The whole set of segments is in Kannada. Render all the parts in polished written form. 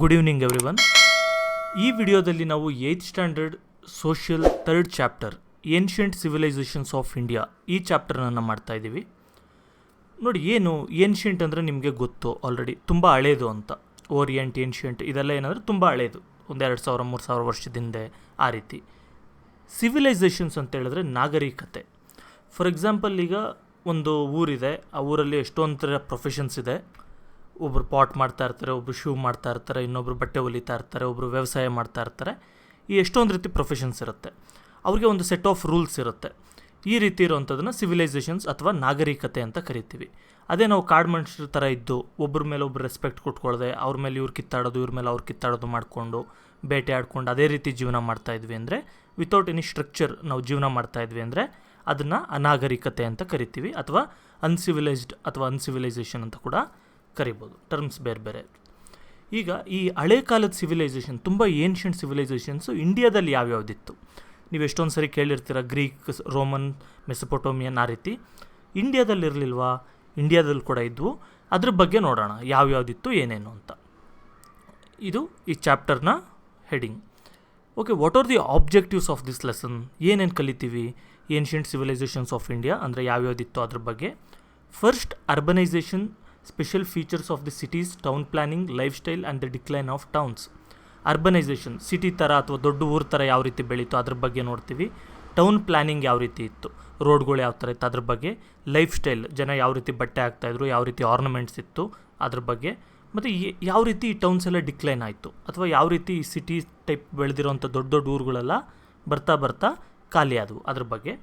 Good evening everyone. ಈ ವಿಡಿಯೋದಲ್ಲಿ ನಾವು 8th standard social 3rd chapter ancient civilisations of India ಈ ಚಾಪ್ಟರ್ನನ್ನು ಮಾಡ್ತಾ ಇದ್ದೀವಿ. ನೋಡಿ, ಏನು ಏನ್ಷಿಯಂಟ್ ಅಂದರೆ ನಿಮಗೆ ಗೊತ್ತು ಆಲ್ರೆಡಿ, ತುಂಬ ಹಳೇದು ಅಂತ. ಓರಿಯಂಟ್, ಏನ್ಷಿಯಂಟ್ ಇದೆಲ್ಲ ಏನಂದರೆ ತುಂಬ ಹಳೇದು, ಒಂದು 2000-3000 ವರ್ಷದಿಂದ ಆ ರೀತಿ. ಸಿವಿಲೈಸೇಷನ್ಸ್ ಅಂತ ಹೇಳಿದ್ರೆ ನಾಗರಿಕತೆ. ಫಾರ್ ಎಕ್ಸಾಂಪಲ್, ಈಗ ಒಂದು ಊರಿದೆ, ಆ ಊರಲ್ಲಿ ಎಷ್ಟೊಂದು ಥರ ಪ್ರೊಫೆಷನ್ಸ್ ಇದೆ. ಒಬ್ಬರು ಪಾಟ್ ಮಾಡ್ತಾ ಇರ್ತಾರೆ, ಒಬ್ಬರು ಶೂ ಮಾಡ್ತಾ ಇರ್ತಾರೆ, ಇನ್ನೊಬ್ಬರು ಬಟ್ಟೆ ಹೊಲಿತಾ ಇರ್ತಾರೆ, ಒಬ್ಬರು ವ್ಯವಸಾಯ ಮಾಡ್ತಾ ಇರ್ತಾರೆ. ಈ ಎಷ್ಟೊಂದು ರೀತಿ ಪ್ರೊಫೆಷನ್ಸ್ ಇರುತ್ತೆ. ಅವ್ರಿಗೆ ಒಂದು ಸೆಟ್ ಆಫ್ ರೂಲ್ಸ್ ಇರುತ್ತೆ. ಈ ರೀತಿ ಇರೋವಂಥದ್ದನ್ನು ಸಿವಿಲೈಸೇಷನ್ಸ್ ಅಥವಾ ನಾಗರಿಕತೆ ಅಂತ ಕರಿತೀವಿ. ಅದೇ ನಾವು ಕಾಡು ಮನುಷ್ಯರ ಥರ ಇದ್ದು ಒಬ್ಬರ ಮೇಲೆ ಒಬ್ಬರು ರೆಸ್ಪೆಕ್ಟ್ ಕೊಟ್ಕೊಳ್ಳದೆ ಅವ್ರ ಮೇಲೆ ಇವ್ರು ಕಿತ್ತಾಡೋದು, ಇವ್ರ ಮೇಲೆ ಅವ್ರು ಕಿತ್ತಾಡೋದು ಮಾಡಿಕೊಂಡು ಬೇಟೆ ಆಡ್ಕೊಂಡು ಅದೇ ರೀತಿ ಜೀವನ ಮಾಡ್ತಾಯಿದ್ವಿ ಅಂದರೆ, ವಿತೌಟ್ ಎನಿ ಸ್ಟ್ರಕ್ಚರ್ ನಾವು ಜೀವನ ಮಾಡ್ತಾಯಿದ್ವಿ ಅಂದರೆ ಅದನ್ನು ಅನಾಗರಿಕತೆ ಅಂತ ಕರಿತೀವಿ, ಅಥವಾ ಅನ್ಸಿವಿಲೈಸ್ಡ್ ಅಥವಾ ಅನ್ಸಿವಿಲೈಸೇಷನ್ ಅಂತ ಕೂಡ ಕರಿಬೋದು. ಟರ್ಮ್ಸ್ ಬೇರೆ ಬೇರೆ. ಈಗ ಈ ಹಳೆ ಕಾಲದ ಸಿವಿಲೈಸೇಷನ್, ತುಂಬ ಏನ್ಷಿಯಂಟ್ ಸಿವಿಲೈಸೇಷನ್ಸು ಇಂಡಿಯಾದಲ್ಲಿ ಯಾವ್ಯಾವುದಿತ್ತು ನೀವು ಎಷ್ಟೊಂದು ಸರಿ ಕೇಳಿರ್ತೀರ. ಗ್ರೀಕ್, ರೋಮನ್, ಮೆಸೊಪೊಟೋಮಿಯನ್, ಆ ರೀತಿ. ಇಂಡಿಯಾದಲ್ಲಿ ಇರಲಿಲ್ವಾ? ಇಂಡಿಯಾದಲ್ಲಿ ಕೂಡ ಇದ್ವು. ಅದ್ರ ಬಗ್ಗೆ ನೋಡೋಣ ಯಾವ್ಯಾವುದಿತ್ತು ಏನೇನು ಅಂತ. ಇದು ಈ ಚಾಪ್ಟರ್ನ heading. Okay, what are the objectives of this lesson? ಏನೇನು ಕಲಿತೀವಿ ಏನ್ಷಿಯಂಟ್ ಸಿವಿಲೈಸೇಷನ್ಸ್ ಆಫ್ ಇಂಡಿಯಾ ಅಂದರೆ ಯಾವ್ಯಾವುದಿತ್ತು ಅದ್ರ ಬಗ್ಗೆ. First, urbanisation, special features of the cities, town planning, life style and the decline of towns. Urbanisation, city ಥರ ಅಥವಾ ದೊಡ್ಡ ಊರ ಥರ ಯಾವ ರೀತಿ ಬೆಳೀತು ಅದ್ರ ಬಗ್ಗೆ ನೋಡ್ತೀವಿ. ಟೌನ್ ಪ್ಲಾನಿಂಗ್ ಯಾವ ರೀತಿ ಇತ್ತು, ರೋಡ್ಗಳು ಯಾವ ಥರ ಇತ್ತು ಅದ್ರ ಬಗ್ಗೆ. ಲೈಫ್ ಸ್ಟೈಲ್, ಜನ ಯಾವ ರೀತಿ ಬಟ್ಟೆ ಹಾಕ್ತಾಯಿದ್ರು, ಯಾವ ರೀತಿ ಆರ್ನಮೆಂಟ್ಸ್ ಇತ್ತು ಅದ್ರ ಬಗ್ಗೆ. ಮತ್ತು ಯಾವ ರೀತಿ ಈ ಟೌನ್ಸ್ ಎಲ್ಲ ಡಿಕ್ಲೈನ್ ಆಯಿತು, ಅಥವಾ ಯಾವ ರೀತಿ ಈ ಸಿಟಿ ಟೈಪ್ ಬೆಳೆದಿರೋಂಥ ದೊಡ್ಡ ದೊಡ್ಡ ಊರುಗಳೆಲ್ಲ ಬರ್ತಾ ಬರ್ತಾ ಖಾಲಿ ಆದವು ಅದ್ರ ಬಗ್ಗೆ.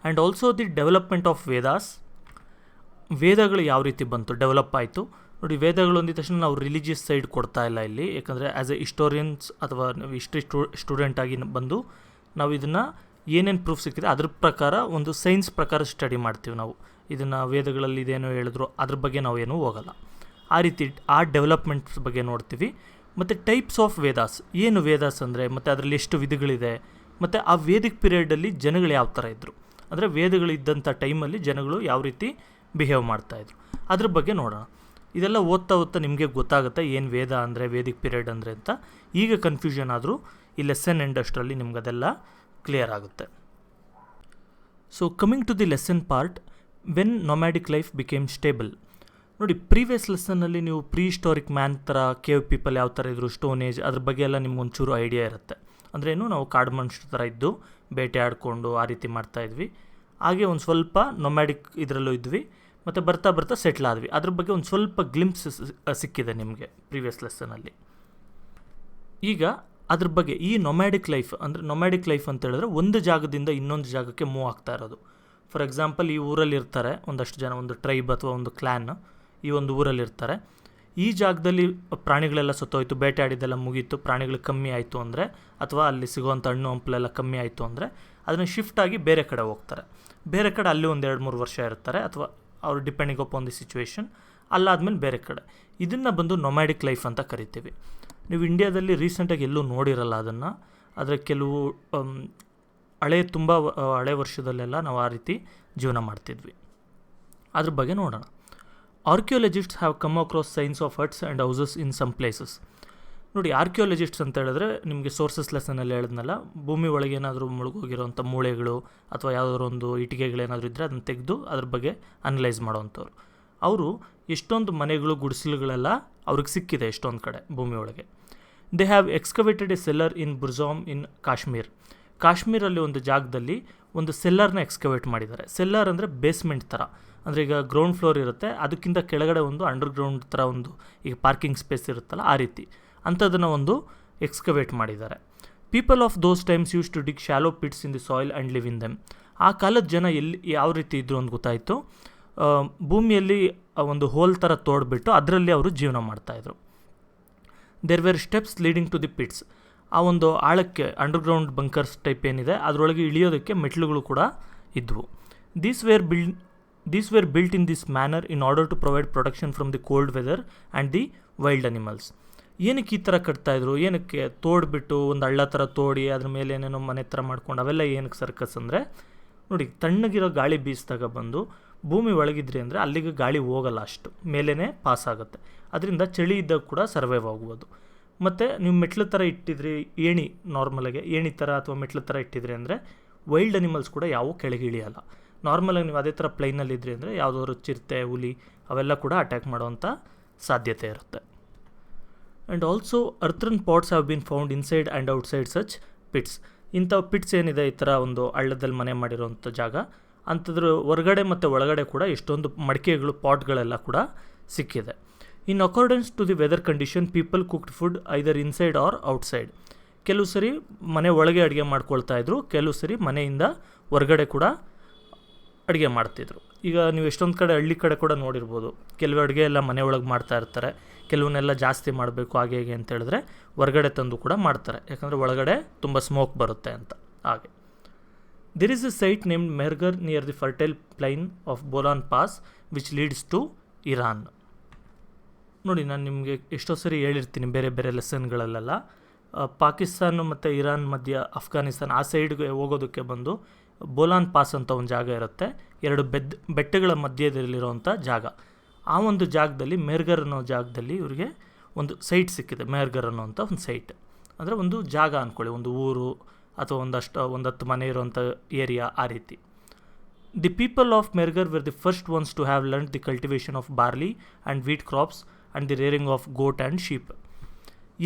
And also the development of Vedas. ವೇದಗಳು ಯಾವ ರೀತಿ ಬಂತು, ಡೆವಲಪ್ ಆಯಿತು. ನೋಡಿ, ವೇದಗಳು ಅಂದಿದ ತಕ್ಷಣ ನಾವು ರಿಲಿಜಿಯಸ್ ಸೈಡ್ ಕೊಡ್ತಾ ಇಲ್ಲ ಇಲ್ಲಿ, ಯಾಕಂದರೆ ಆ್ಯಸ್ ಎ ಹಿಸ್ಟೋರಿಯನ್ಸ್ ಅಥವಾ ಹಿಸ್ಟ್ರಿ ಸ್ಟೂಡೆಂಟಾಗಿ ಬಂದು ನಾವು ಇದನ್ನು ಏನೇನು ಪ್ರೂಫ್ ಸಿಕ್ಕಿದೆ ಅದ್ರ ಪ್ರಕಾರ, ಒಂದು ಸೈನ್ಸ್ ಪ್ರಕಾರ ಸ್ಟಡಿ ಮಾಡ್ತೀವಿ ನಾವು. ಇದನ್ನು ವೇದಗಳಲ್ಲಿ ಇದೇನೋ ಹೇಳಿದ್ರು ಅದ್ರ ಬಗ್ಗೆ ನಾವು ಏನೂ ಹೋಗಲ್ಲ. ಆ ರೀತಿ ಆ ಡೆವಲಪ್ಮೆಂಟ್ಸ್ ಬಗ್ಗೆ ನೋಡ್ತೀವಿ. ಮತ್ತು ಟೈಪ್ಸ್ ಆಫ್ ವೇದಾಸ್, ಏನು ವೇದಾಸ್ ಅಂದರೆ, ಮತ್ತು ಅದರಲ್ಲಿ ಎಷ್ಟು ವಿಧಗಳಿದೆ, ಮತ್ತು ಆ ವೇದಿಕ್ ಪೀರಿಯಡಲ್ಲಿ ಜನಗಳು ಯಾವ ಥರ ಇದ್ದರು, ಅಂದರೆ ವೇದಗಳಿದ್ದಂಥ ಟೈಮಲ್ಲಿ ಜನಗಳು ಯಾವ ರೀತಿ ಬಿಹೇವ್ ಮಾಡ್ತಾಯಿದ್ರು ಅದ್ರ ಬಗ್ಗೆ ನೋಡೋಣ. ಇದೆಲ್ಲ ಓದ್ತಾ ಓದ್ತಾ ನಿಮಗೆ ಗೊತ್ತಾಗುತ್ತೆ ಏನು ವೇದ ಅಂದರೆ, ವೇದಿಕ್ ಪೀರಿಯಡ್ ಅಂದರೆ ಅಂತ. ಈಗ ಕನ್ಫ್ಯೂಷನ್ ಆದರೂ ಈ ಲೆಸನ್ ಎಂಡ್ ಅಷ್ಟರಲ್ಲಿ ನಿಮ್ಗೆ ಅದೆಲ್ಲ ಕ್ಲಿಯರ್ ಆಗುತ್ತೆ. So coming to the lesson part, when nomadic life became stable. ನೋಡಿ, ಪ್ರೀವಿಯಸ್ ಲೆಸನ್ನಲ್ಲಿ ನೀವು ಪ್ರೀ ಹಿಸ್ಟಾರಿಕ್ ಮ್ಯಾನ್ ಥರ, ಕೇವ್ ಪೀಪಲ್ ಯಾವ ಥರ ಇದ್ರು, ಸ್ಟೋನ್ ಏಜ್ ಅದ್ರ ಬಗ್ಗೆ ಎಲ್ಲ ನಿಮ್ಗೊಂಚೂರು ಐಡಿಯಾ ಇರುತ್ತೆ. ಅಂದ್ರೇನು, ನಾವು ಕಾಡು ಮನುಷ್ಯರ ಥರ ಇದ್ದು ಬೇಟೆ ಆಡಿಕೊಂಡು ಆ ರೀತಿ ಮಾಡ್ತಾಯಿದ್ವಿ. ಹಾಗೆ ಒಂದು ಸ್ವಲ್ಪ ನೊಮ್ಯಾಡಿಕ್ ಇದರಲ್ಲೂ ಇದ್ವಿ, ಮತ್ತು ಬರ್ತಾ ಬರ್ತಾ ಸೆಟ್ಲ್ ಆದ್ವಿ. ಅದ್ರ ಬಗ್ಗೆ ಒಂದು ಸ್ವಲ್ಪ ಗ್ಲಿಂಪ್ಸ್ ಸಿಕ್ಕಿದೆ ನಿಮಗೆ ಪ್ರೀವಿಯಸ್ ಲೆಸನಲ್ಲಿ. ಈಗ ಅದ್ರ ಬಗ್ಗೆ ಈ ನೊಮ್ಯಾಡಿಕ್ ಲೈಫ್ ಅಂದರೆ, ನೊಮ್ಯಾಡಿಕ್ ಲೈಫ್ ಅಂತ ಹೇಳಿದ್ರೆ ಒಂದು ಜಾಗದಿಂದ ಇನ್ನೊಂದು ಜಾಗಕ್ಕೆ ಮೂವ್ ಆಗ್ತಾ ಇರೋದು. ಫಾರ್ ಎಕ್ಸಾಂಪಲ್, ಈ ಊರಲ್ಲಿ ಇರ್ತಾರೆ ಒಂದಷ್ಟು ಜನ, ಒಂದು ಟ್ರೈಬ್ ಅಥವಾ ಒಂದು ಕ್ಲ್ಯಾನ್ ಈ ಒಂದು ಊರಲ್ಲಿ ಇರ್ತಾರೆ. ಈ ಜಾಗದಲ್ಲಿ ಪ್ರಾಣಿಗಳೆಲ್ಲ ಸತ್ತೋಯ್ತು, ಬೇಟೆ ಆಡಿದ್ದೆಲ್ಲ ಮುಗೀತು, ಪ್ರಾಣಿಗಳು ಕಮ್ಮಿ ಆಯಿತು ಅಂದರೆ, ಅಥವಾ ಅಲ್ಲಿ ಸಿಗುವಂಥ ಹಣ್ಣು ಹಂಪಲೆಲ್ಲ ಕಮ್ಮಿ ಆಯಿತು ಅಂದರೆ ಅದನ್ನು ಶಿಫ್ಟ್ ಆಗಿ ಬೇರೆ ಕಡೆ ಹೋಗ್ತಾರೆ. ಬೇರೆ ಕಡೆ ಅಲ್ಲಿ ಒಂದು 2-3 ವರ್ಷ ಇರ್ತಾರೆ, ಅಥವಾ ಅವರು ಡಿಪೆಂಡಿಂಗ್ ಅಪಾನ್ ದಿ ಸಿಚುವೇಶನ್. ಅಲ್ಲಾದಮೇಲೆ ಬೇರೆ ಕಡೆ. ಇದನ್ನು ಬಂದು ನೊಮ್ಯಾಡಿಕ್ ಲೈಫ್ ಅಂತ ಕರಿತೀವಿ. ನೀವು ಇಂಡಿಯಾದಲ್ಲಿ ರೀಸೆಂಟಾಗಿ ಎಲ್ಲೂ ನೋಡಿರಲ್ಲ ಅದನ್ನು. ಆದರೆ ಕೆಲವು ತುಂಬ ಹಳೆ ವರ್ಷದಲ್ಲೆಲ್ಲ ನಾವು ಆ ರೀತಿ ಜೀವನ ಮಾಡ್ತಿದ್ವಿ. ಅದ್ರ ಬಗ್ಗೆ ನೋಡೋಣ. Archaeologists have come across signs of huts and houses in some places. ನೋಡಿ, ಆರ್ಕಿಯೋಲಜಿಸ್ಟ್ಸ್ ಅಂತ ಹೇಳಿದ್ರೆ ನಿಮಗೆ ಸೋರ್ಸಸ್ ಲೆಸನಲ್ಲಿ ಹೇಳಿದ್ನಲ್ಲ, ಭೂಮಿ ಒಳಗೆ ಏನಾದರೂ ಮುಳುಗೋಗಿರೋಂಥ ಮೂಳೆಗಳು ಅಥವಾ ಯಾವುದಾದ್ರು ಒಂದು ಇಟ್ಟಿಗೆಗಳೇನಾದರೂ ಇದ್ದರೆ ಅದನ್ನು ತೆಗೆದು ಅದ್ರ ಬಗ್ಗೆ ಅನಲೈಸ್ ಮಾಡೋವಂಥವ್ರು. ಅವರು ಎಷ್ಟೊಂದು ಮನೆಗಳು, ಗುಡಿಸಲುಗಳೆಲ್ಲ ಅವ್ರಿಗೆ ಸಿಕ್ಕಿದೆ ಎಷ್ಟೊಂದು ಕಡೆ ಭೂಮಿ ಒಳಗೆ. ದೇ ಹ್ಯಾವ್ ಎಕ್ಸ್ಕವೇಟೆಡ್ ಎ ಸೆಲ್ಲರ್ ಇನ್ ಬುರ್ಜಾಮ್ ಇನ್ ಕಾಶ್ಮೀರ್. ಕಾಶ್ಮೀರಲ್ಲಿ ಒಂದು ಜಾಗದಲ್ಲಿ ಒಂದು ಸೆಲ್ಲರ್ನ ಎಕ್ಸ್ಕವೇಟ್ ಮಾಡಿದ್ದಾರೆ. ಸೆಲ್ಲರ್ ಅಂದರೆ ಬೇಸ್ಮೆಂಟ್ ಥರ, ಅಂದರೆ ಈಗ ಗ್ರೌಂಡ್ ಫ್ಲೋರ್ ಇರುತ್ತೆ, ಅದಕ್ಕಿಂತ ಕೆಳಗಡೆ ಒಂದು ಅಂಡರ್ಗ್ರೌಂಡ್ ಥರ ಒಂದು, ಈಗ ಪಾರ್ಕಿಂಗ್ ಸ್ಪೇಸ್ ಇರುತ್ತಲ್ಲ ಆ ರೀತಿ, ಅಂಥದ್ದನ್ನು ಒಂದು ಎಕ್ಸ್ಕವೇಟ್ ಮಾಡಿದ್ದಾರೆ. People of those times use to dig shallow pits in the soil and live in them. ಆ ಕಾಲದ ಜನ ಯಾವ ರೀತಿ ಇದ್ದರು ಅಂತ ಗೊತ್ತಾಯಿತು. ಭೂಮಿಯಲ್ಲಿ ಒಂದು ಹೋಲ್ ಥರ ತೋಡ್ಬಿಟ್ಟು ಅದರಲ್ಲಿ ಅವರು ಜೀವನ ಮಾಡ್ತಾಯಿದ್ರು. There were steps leading to the pits. ಆ ಒಂದು ಆಳಕ್ಕೆ ಅಂಡರ್ಗ್ರೌಂಡ್ ಬಂಕರ್ಸ್ ಟೈಪ್ ಏನಿದೆ ಅದರೊಳಗೆ ಇಳಿಯೋದಕ್ಕೆ ಮೆಟ್ಲುಗಳು ಕೂಡ ಇದ್ವು. These were built in this manner in order to provide protection from the cold weather and the wild animals. ಏನಕ್ಕೆ ಈ ಥರ ಕಟ್ತಾಯಿದ್ರು, ಏನಕ್ಕೆ ತೋಡ್ಬಿಟ್ಟು ಒಂದು ಹಳ್ಳ ಥರ ತೋಡಿ ಅದ್ರ ಮೇಲೆ ಏನೇನೋ ಮನೆ ಥರ ಮಾಡ್ಕೊಂಡು, ಅವೆಲ್ಲ ಏನಕ್ಕೆ ಸರ್ಕಸ್ ಅಂದರೆ, ನೋಡಿ, ತಣ್ಣಗಿರೋ ಗಾಳಿ ಬೀಸಿದಾಗ ಬಂದು ಭೂಮಿ ಒಳಗಿದ್ರಿ ಅಂದರೆ ಅಲ್ಲಿಗೆ ಗಾಳಿ ಹೋಗಲ್ಲ, ಅಷ್ಟು ಮೇಲೇ ಪಾಸ್ ಆಗುತ್ತೆ. ಅದರಿಂದ ಚಳಿ ಇದ್ದಾಗ ಕೂಡ ಸರ್ವೈವ್ ಆಗ್ಬೋದು. ಮತ್ತು ನೀವು ಮೆಟ್ಲು ಥರ ಇಟ್ಟಿದ್ರಿ, ಏಣಿ ನಾರ್ಮಲಾಗಿ ಏಣಿ ಥರ ಅಥವಾ ಮೆಟ್ಲು ಥರ ಇಟ್ಟಿದ್ರಿ ಅಂದರೆ ವೈಲ್ಡ್ ಅನಿಮಲ್ಸ್ ಕೂಡ ಯಾವೂ ಕೆಳಗೆ ಇಳಿಯಲ್ಲ. ನಾರ್ಮಲಾಗಿ ನೀವು ಅದೇ ಥರ ಪ್ಲೈನಲ್ಲಿದ್ರಿ ಅಂದರೆ ಯಾವುದಾದ್ರು ಚಿರತೆ, ಹುಲಿ ಅವೆಲ್ಲ ಕೂಡ ಅಟ್ಯಾಕ್ ಮಾಡೋವಂಥ ಸಾಧ್ಯತೆ ಇರುತ್ತೆ. And also earthen pots have been found inside and outside such pits. ಇಂಥ ಪಿಟ್ಸ್ ಏನಿದೆ, ಈ ಥರ ಒಂದು ಹಳ್ಳದಲ್ಲಿ ಮನೆ ಮಾಡಿರೋವಂಥ ಜಾಗ, ಅಂಥದ್ರ ಹೊರಗಡೆ ಮತ್ತು ಒಳಗಡೆ ಕೂಡ ಎಷ್ಟೊಂದು ಮಡಿಕೆಗಳು, ಪಾಟ್ಗಳೆಲ್ಲ ಕೂಡ ಸಿಕ್ಕಿದೆ. In accordance to the weather condition people cooked food either inside or outside. ಕೆಲವು ಸರಿ ಮನೆ ಒಳಗೆ ಅಡುಗೆ ಮಾಡ್ಕೊಳ್ತಾ ಇದ್ರು, ಕೆಲವು ಸರಿ ಮನೆಯಿಂದ ಹೊರಗಡೆ ಕೂಡ ಅಡುಗೆ ಮಾಡ್ತಿದ್ರು. ಈಗ ನೀವು ಎಷ್ಟೊಂದು ಕಡೆ ಹಳ್ಳಿ ಕಡೆ ಕೂಡ ನೋಡಿರ್ಬೋದು, ಕೆಲವು ಅಡುಗೆ ಎಲ್ಲ ಮನೆ ಒಳಗೆ ಮಾಡ್ತಾ ಇರ್ತಾರೆ, ಕೆಲವನ್ನೆಲ್ಲ ಜಾಸ್ತಿ ಮಾಡಬೇಕು ಹಾಗೆ ಹೇಗೆ ಅಂತ ಹೇಳಿದ್ರೆ ಹೊರಗಡೆ ತಂದು ಕೂಡ ಮಾಡ್ತಾರೆ, ಯಾಕಂದರೆ ಒಳಗಡೆ ತುಂಬ ಸ್ಮೋಕ್ ಬರುತ್ತೆ ಅಂತ. ಹಾಗೆ there is a site named Mehrgarh near the fertile plain of Bolan pass which leads to Iran. ನೋಡಿ, ನಾನು ನಿಮಗೆ ಎಷ್ಟೋ ಸರಿ ಹೇಳಿರ್ತೀನಿ ಬೇರೆ ಬೇರೆ ಲೆಸನ್ಗಳಲ್ಲೆಲ್ಲ, ಪಾಕಿಸ್ತಾನ ಮತ್ತು ಇರಾನ್ ಮಧ್ಯ ಅಫ್ಘಾನಿಸ್ತಾನ ಆ ಸೈಡ್ಗೆ ಹೋಗೋದಕ್ಕೆ ಬಂದು ಬೋಲಾನ್ ಪಾಸ್ ಅಂತ ಒಂದು ಜಾಗ ಇರುತ್ತೆ, ಎರಡು ಬೆಟ್ಟಗಳ ಮಧ್ಯದಲ್ಲಿರುವಂಥ ಜಾಗ. ಆ ಒಂದು ಜಾಗದಲ್ಲಿ ಮೆಹರ್ಗರ್ ಅನ್ನೋ ಜಾಗದಲ್ಲಿ ಇವರಿಗೆ ಒಂದು ಸೈಟ್ ಸಿಕ್ಕಿದೆ. ಮೆಹರ್ಗರ್ ಅನ್ನೋಂಥ ಒಂದು ಸೈಟ್ ಅಂದರೆ ಒಂದು ಜಾಗ ಅಂದ್ಕೊಳ್ಳಿ, ಒಂದು ಊರು ಅಥವಾ ಒಂದು 10 ಮನೆ ಇರುವಂಥ ಏರಿಯಾ, ಆ ರೀತಿ. The people of Mehrgarh were the first ones to have learn the cultivation of barley and wheat crops and the rearing of goat and sheep.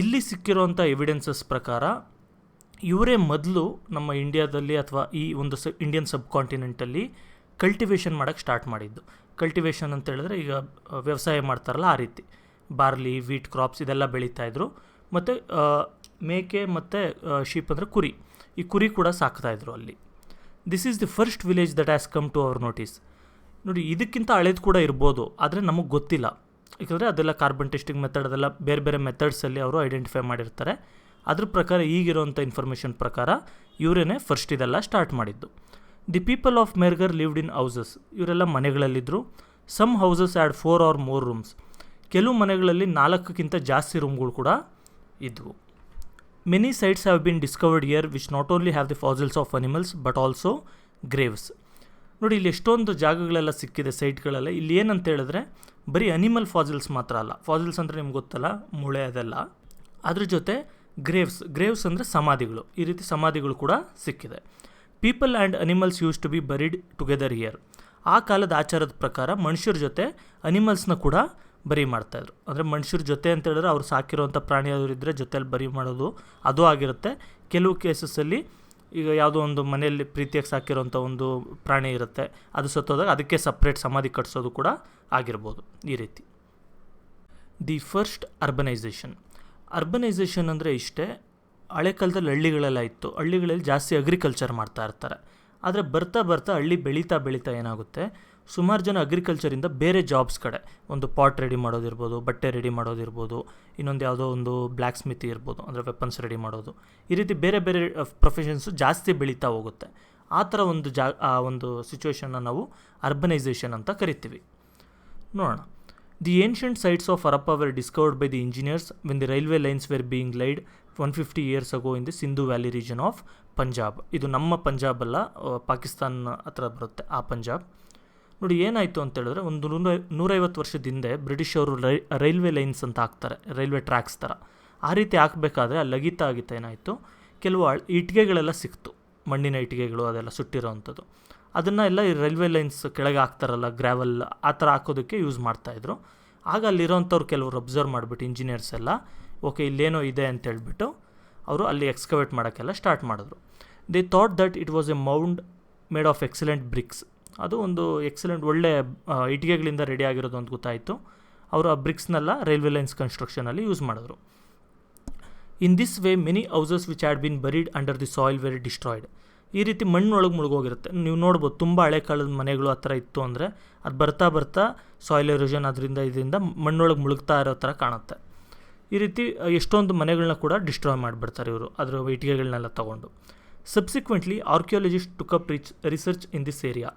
ಇಲ್ಲಿ ಸಿಕ್ಕಿರೋಂಥ ಎವಿಡೆನ್ಸಸ್ ಪ್ರಕಾರ ಇವರೇ ಮೊದಲು ನಮ್ಮ ಇಂಡಿಯಾದಲ್ಲಿ ಅಥವಾ ಈ ಒಂದು ಇಂಡಿಯನ್ ಸಬ್ ಕಾಂಟಿನೆಂಟಲ್ಲಿ ಕಲ್ಟಿವೇಷನ್ ಮಾಡೋಕ್ಕೆ ಸ್ಟಾರ್ಟ್ ಮಾಡಿದ್ದು. ಕಲ್ಟಿವೇಷನ್ ಅಂತ ಹೇಳಿದ್ರೆ ಈಗ ವ್ಯವಸಾಯ ಮಾಡ್ತಾರಲ್ಲ ಆ ರೀತಿ, ಬಾರ್ಲಿ, ವೀಟ್ ಕ್ರಾಪ್ಸ್ ಇದೆಲ್ಲ ಬೆಳೀತಾಯಿದ್ರು. ಮತ್ತು ಮೇಕೆ ಮತ್ತು ಶೀಪ್ ಅಂದರೆ ಕುರಿ, ಈ ಕುರಿ ಕೂಡ ಸಾಕ್ತಾಯಿದ್ರು ಅಲ್ಲಿ. This is the first village that has come to our notice. ನೋಡಿ, ಇದಕ್ಕಿಂತ ಹಳೇದು ಕೂಡ ಇರ್ಬೋದು, ಆದರೆ ನಮಗೆ ಗೊತ್ತಿಲ್ಲ, ಯಾಕಂದರೆ ಅದೆಲ್ಲ ಕಾರ್ಬನ್ ಟೆಸ್ಟಿಂಗ್ ಮೆಥಡ್ ಅದೆಲ್ಲ ಬೇರೆ ಬೇರೆ ಮೆಥಡ್ಸಲ್ಲಿ ಅವರು ಐಡೆಂಟಿಫೈ ಮಾಡಿರ್ತಾರೆ. ಅದ್ರ ಪ್ರಕಾರ ಈಗಿರೋಂಥ ಇನ್ಫಾರ್ಮೇಷನ್ ಪ್ರಕಾರ ಇವರೇನೆ ಫಸ್ಟ್ ಇದೆಲ್ಲ ಸ್ಟಾರ್ಟ್ ಮಾಡಿದ್ದು. The people of Mehrgarh lived in houses. ಇವರೆಲ್ಲ ಮನೆಗಳಲ್ಲಿದ್ದರು. Some houses had 4 or more rooms. ಕೆಲವು ಮನೆಗಳಲ್ಲಿ 4ಕ್ಕಿಂತ ಜಾಸ್ತಿ ರೂಮ್ಗಳು ಕೂಡ ಇದ್ವು. Many sites have been discovered here which not only have the fossils of animals but also graves. ನೋಡಿ, ಇಲ್ಲಿ ಎಷ್ಟೊಂದು ಜಾಗಗಳೆಲ್ಲ ಸಿಕ್ಕಿದೆ, ಸೈಟ್ಗಳೆಲ್ಲ. ಇಲ್ಲಿ ಏನಂತ ಹೇಳಿದ್ರೆ ಬರೀ ಅನಿಮಲ್ ಫಾಸಿಲ್ಸ್ ಮಾತ್ರ ಅಲ್ಲ, ಫಾಸಿಲ್ಸ್ ಅಂದರೆ ನಿಮ್ಗೆ ಗೊತ್ತಲ್ಲ, ಮೂಳೆ ಅದೆಲ್ಲ. ಅದ್ರ ಜೊತೆ ಗ್ರೇವ್ಸ್ ಅಂದರೆ ಸಮಾಧಿಗಳು, ಈ ರೀತಿ ಸಮಾಧಿಗಳು ಕೂಡ ಸಿಕ್ಕಿದೆ. People and animals used to be buried together here. ಆ ಕಾಲದ ಆಚಾರದ ಪ್ರಕಾರ ಮನುಷ್ಯರ ಜೊತೆ ಅನಿಮಲ್ಸ್ನ ಕೂಡ ಬರಿ ಮಾಡ್ತಾಯಿದ್ರು. ಅಂದರೆ ಮನುಷ್ಯರ ಜೊತೆ ಅಂತ ಹೇಳಿದ್ರೆ ಅವ್ರು ಸಾಕಿರೋಂಥ ಪ್ರಾಣಿಯಾದ್ರು ಇದ್ದರೆ ಜೊತೆಯಲ್ಲಿ ಬರಿ ಮಾಡೋದು ಅದು ಆಗಿರುತ್ತೆ. ಕೆಲವು ಕೇಸಸ್ಸಲ್ಲಿ ಈಗ ಯಾವುದೋ ಒಂದು ಮನೆಯಲ್ಲಿ ಪ್ರೀತಿಯಾಗಿ ಸಾಕಿರೋಂಥ ಒಂದು ಪ್ರಾಣಿ ಇರುತ್ತೆ, ಅದು ಸತ್ತೋದಾಗ ಅದಕ್ಕೆ ಸಪ್ರೇಟ್ ಸಮಾಧಿ ಕಟ್ಸೋದು ಕೂಡ ಆಗಿರ್ಬೋದು. ಈ ರೀತಿ ದಿ ಫಸ್ಟ್ ಅರ್ಬನೈಸೇಷನ್ ಅಂದರೆ ಇಷ್ಟೇ. ಹಳೆ ಕಾಲದಲ್ಲಿ ಹಳ್ಳಿಗಳೆಲ್ಲ ಇತ್ತು, ಹಳ್ಳಿಗಳಲ್ಲಿ ಜಾಸ್ತಿ ಅಗ್ರಿಕಲ್ಚರ್ ಮಾಡ್ತಾ ಇರ್ತಾರೆ. ಆದರೆ ಬರ್ತಾ ಬರ್ತಾ ಹಳ್ಳಿ ಬೆಳೀತಾ ಏನಾಗುತ್ತೆ, ಸುಮಾರು ಜನ ಅಗ್ರಿಕಲ್ಚರಿಂದ ಬೇರೆ ಜಾಬ್ಸ್ ಕಡೆ, ಒಂದು ಪಾಟ್ ರೆಡಿ ಮಾಡೋದಿರ್ಬೋದು, ಬಟ್ಟೆ ರೆಡಿ ಮಾಡೋದಿರ್ಬೋದು, ಇನ್ನೊಂದು ಯಾವುದೋ ಒಂದು ಬ್ಲ್ಯಾಕ್ ಸ್ಮಿತಿ ಇರ್ಬೋದು, ಅಂದರೆ ವೆಪನ್ಸ್ ರೆಡಿ ಮಾಡೋದು, ಈ ರೀತಿ ಬೇರೆ ಬೇರೆ ಪ್ರೊಫೆಷನ್ಸು ಜಾಸ್ತಿ ಬೆಳೀತಾ ಹೋಗುತ್ತೆ. ಆ ಥರ ಒಂದು ಸಿಚುವೇಷನ್ನ ನಾವು ಅರ್ಬನೈಸೇಷನ್ ಅಂತ ಕರಿತೀವಿ. ನೋಡೋಣ. The ancient sites of Harappa were discovered by the engineers when the railway lines were being laid 150 years ago in the Sindhu valley region of Punjab. ಇದು ನಮ್ಮ ಪಂಜಾಬ್ ಅಲ್ಲ, ಪಾಕಿಸ್ತಾನ ಹತ್ರ ಬರುತ್ತೆ ಆ ಪಂಜಾಬ್. ನೋಡಿ, ಏನಾಯಿತು ಅಂತ ಹೇಳಿದ್ರೆ, ಒಂದು 150 ವರ್ಷದ ಹಿಂದೆ ಬ್ರಿಟಿಷವರು ರೈಲ್ವೆ ಲೈನ್ಸ್ ಅಂತ ಹಾಕ್ತಾರೆ, ರೈಲ್ವೆ ಟ್ರ್ಯಾಕ್ಸ್ ಥರ. ಆ ರೀತಿ ಹಾಕಬೇಕಾದ್ರೆ ಅಲ್ಲಿ ಲಗಿತಾ ಏನಾಯಿತು, ಕೆಲವು ಇಟ್ಟಿಗೆಗಳೆಲ್ಲ ಸಿಕ್ತು, ಮಣ್ಣಿನ ಇಟ್ಟಿಗೆಗಳು ಅದೆಲ್ಲ ಸುಟ್ಟಿರೋವಂಥದ್ದು. ಅದನ್ನು ಎಲ್ಲ ಈ ರೈಲ್ವೆ ಲೈನ್ಸ್ ಕೆಳಗೆ ಹಾಕ್ತಾರಲ್ಲ, ಗ್ರ್ಯಾವಲ್ ಆ ಥರ ಹಾಕೋದಕ್ಕೆ ಯೂಸ್ ಮಾಡ್ತಾಯಿದ್ರು. ಆಗ ಅಲ್ಲಿರೋಂಥವ್ರು ಕೆಲವರು ಅಬ್ಸರ್ವ್ ಮಾಡಿಬಿಟ್ಟು ಇಂಜಿನಿಯರ್ಸ್ ಎಲ್ಲ, ಓಕೆ ಇಲ್ಲೇನೋ ಇದೆ ಅಂತ ಹೇಳ್ಬಿಟ್ಟು ಅವರು ಅಲ್ಲಿ ಎಕ್ಸ್ಕವೇಟ್ ಮಾಡೋಕ್ಕೆಲ್ಲ ಸ್ಟಾರ್ಟ್ ಮಾಡಿದ್ರು. They thought that it was a mound made of excellent bricks. ಅದು ಒಂದು ಎಕ್ಸಲೆಂಟ್ ಒಳ್ಳೆ ಇಟ್ಟಿಗೆಗಳಿಂದ ರೆಡಿ ಆಗಿರೋದು ಅಂತ ಗೊತ್ತಾಯಿತು. ಅವರು ಆ ಬ್ರಿಕ್ಸ್ನೆಲ್ಲ ರೈಲ್ವೆ ಲೈನ್ಸ್ ಕನ್ಸ್ಟ್ರಕ್ಷನಲ್ಲಿ ಯೂಸ್ ಮಾಡಿದ್ರು. In this way many houses which had been buried under the soil were destroyed. ಈ ರೀತಿ ಮಣ್ಣೊಳಗೆ ಮುಳುಗೋಗಿರುತ್ತೆ. ನೀವು ನೋಡ್ಬೋದು, ತುಂಬ ಹಳೆ ಕಾಲದ ಮನೆಗಳು ಆ ಥರ ಇತ್ತು ಅಂದರೆ ಅದು ಬರ್ತಾ ಸಾಯಿಲ್ ಎರೋಷನ್ ಇದರಿಂದ ಮಣ್ಣೊಳಗೆ ಮುಳುಗ್ತಾ ಇರೋ ಥರ ಕಾಣುತ್ತೆ. ಈ ರೀತಿ ಎಷ್ಟೊಂದು ಮನೆಗಳನ್ನ ಕೂಡ ಡಿಸ್ಟ್ರಾಯ್ ಮಾಡಿಬಿಡ್ತಾರೆ ಇವರು, ಅದರ ಇಟ್ಟಿಗೆಗಳನ್ನೆಲ್ಲ ತೊಗೊಂಡು. Subsequently archaeologist took up research in this area.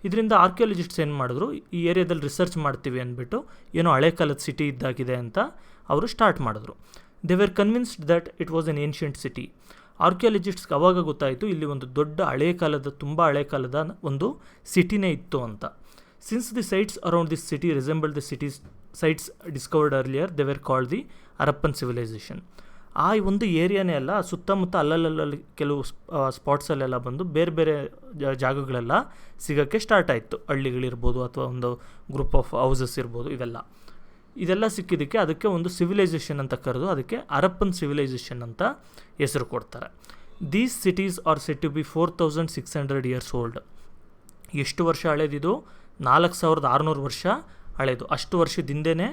ಇದರಿಂದ ಆರ್ಕಿಯಾಲಜಿಸ್ಟ್ಸ್ ಏನು ಮಾಡಿದ್ರು, ಈ ಏರಿಯಾದಲ್ಲಿ ರಿಸರ್ಚ್ ಮಾಡ್ತೀವಿ ಅಂದ್ಬಿಟ್ಟು ಏನೋ ಹಳೆ ಕಾಲದ ಸಿಟಿ ಇದ್ದಾಗಿದೆ ಅಂತ ಅವರು ಸ್ಟಾರ್ಟ್ ಮಾಡಿದ್ರು. They were convinced that it was an ancient city. ಆರ್ಕಿಯಾಲಜಿಸ್ಟ್ಸ್ಗೆ ಅವಾಗ ಗೊತ್ತಾಯಿತು ಇಲ್ಲಿ ಒಂದು ದೊಡ್ಡ ತುಂಬ ಹಳೆ ಕಾಲದ ಒಂದು ಸಿಟಿನೇ ಇತ್ತು ಅಂತ. Since the sites around this city resemble the cities sites discovered earlier they were called the Harappan civilisation. ಆ ಒಂದು ಏರಿಯಾನೇ ಅಲ್ಲ, ಸುತ್ತಮುತ್ತ ಅಲ್ಲಲ್ಲಿ ಕೆಲವು ಸ್ಪಾಟ್ಸಲ್ಲೆಲ್ಲ ಬಂದು ಬೇರೆ ಬೇರೆ ಜಾಗಗಳೆಲ್ಲ ಸಿಗೋಕ್ಕೆ ಸ್ಟಾರ್ಟ್ ಆಯಿತು. ಹಳ್ಳಿಗಳಿರ್ಬೋದು ಅಥವಾ ಒಂದು ಗ್ರೂಪ್ ಆಫ್ ಹೌಸಸ್ ಇರ್ಬೋದು, ಇದೆಲ್ಲ ಸಿಕ್ಕಿದ್ದಕ್ಕೆ ಅದಕ್ಕೆ ಒಂದು ಸಿವಿಲೈಸೇಷನ್ ಅಂತ ಕರೆದು ಅದಕ್ಕೆ ಹರಪ್ಪನ್ ಸಿವಿಲೈಸೇಷನ್ ಅಂತ ಹೆಸರು ಕೊಡ್ತಾರೆ. These cities are set to be 4600 years old. ಎಷ್ಟು ವರ್ಷ ಹಳೇದಿದು? 4600 ವರ್ಷ ಹಳೇದು. ಅಷ್ಟು ವರ್ಷದಿಂದನೇ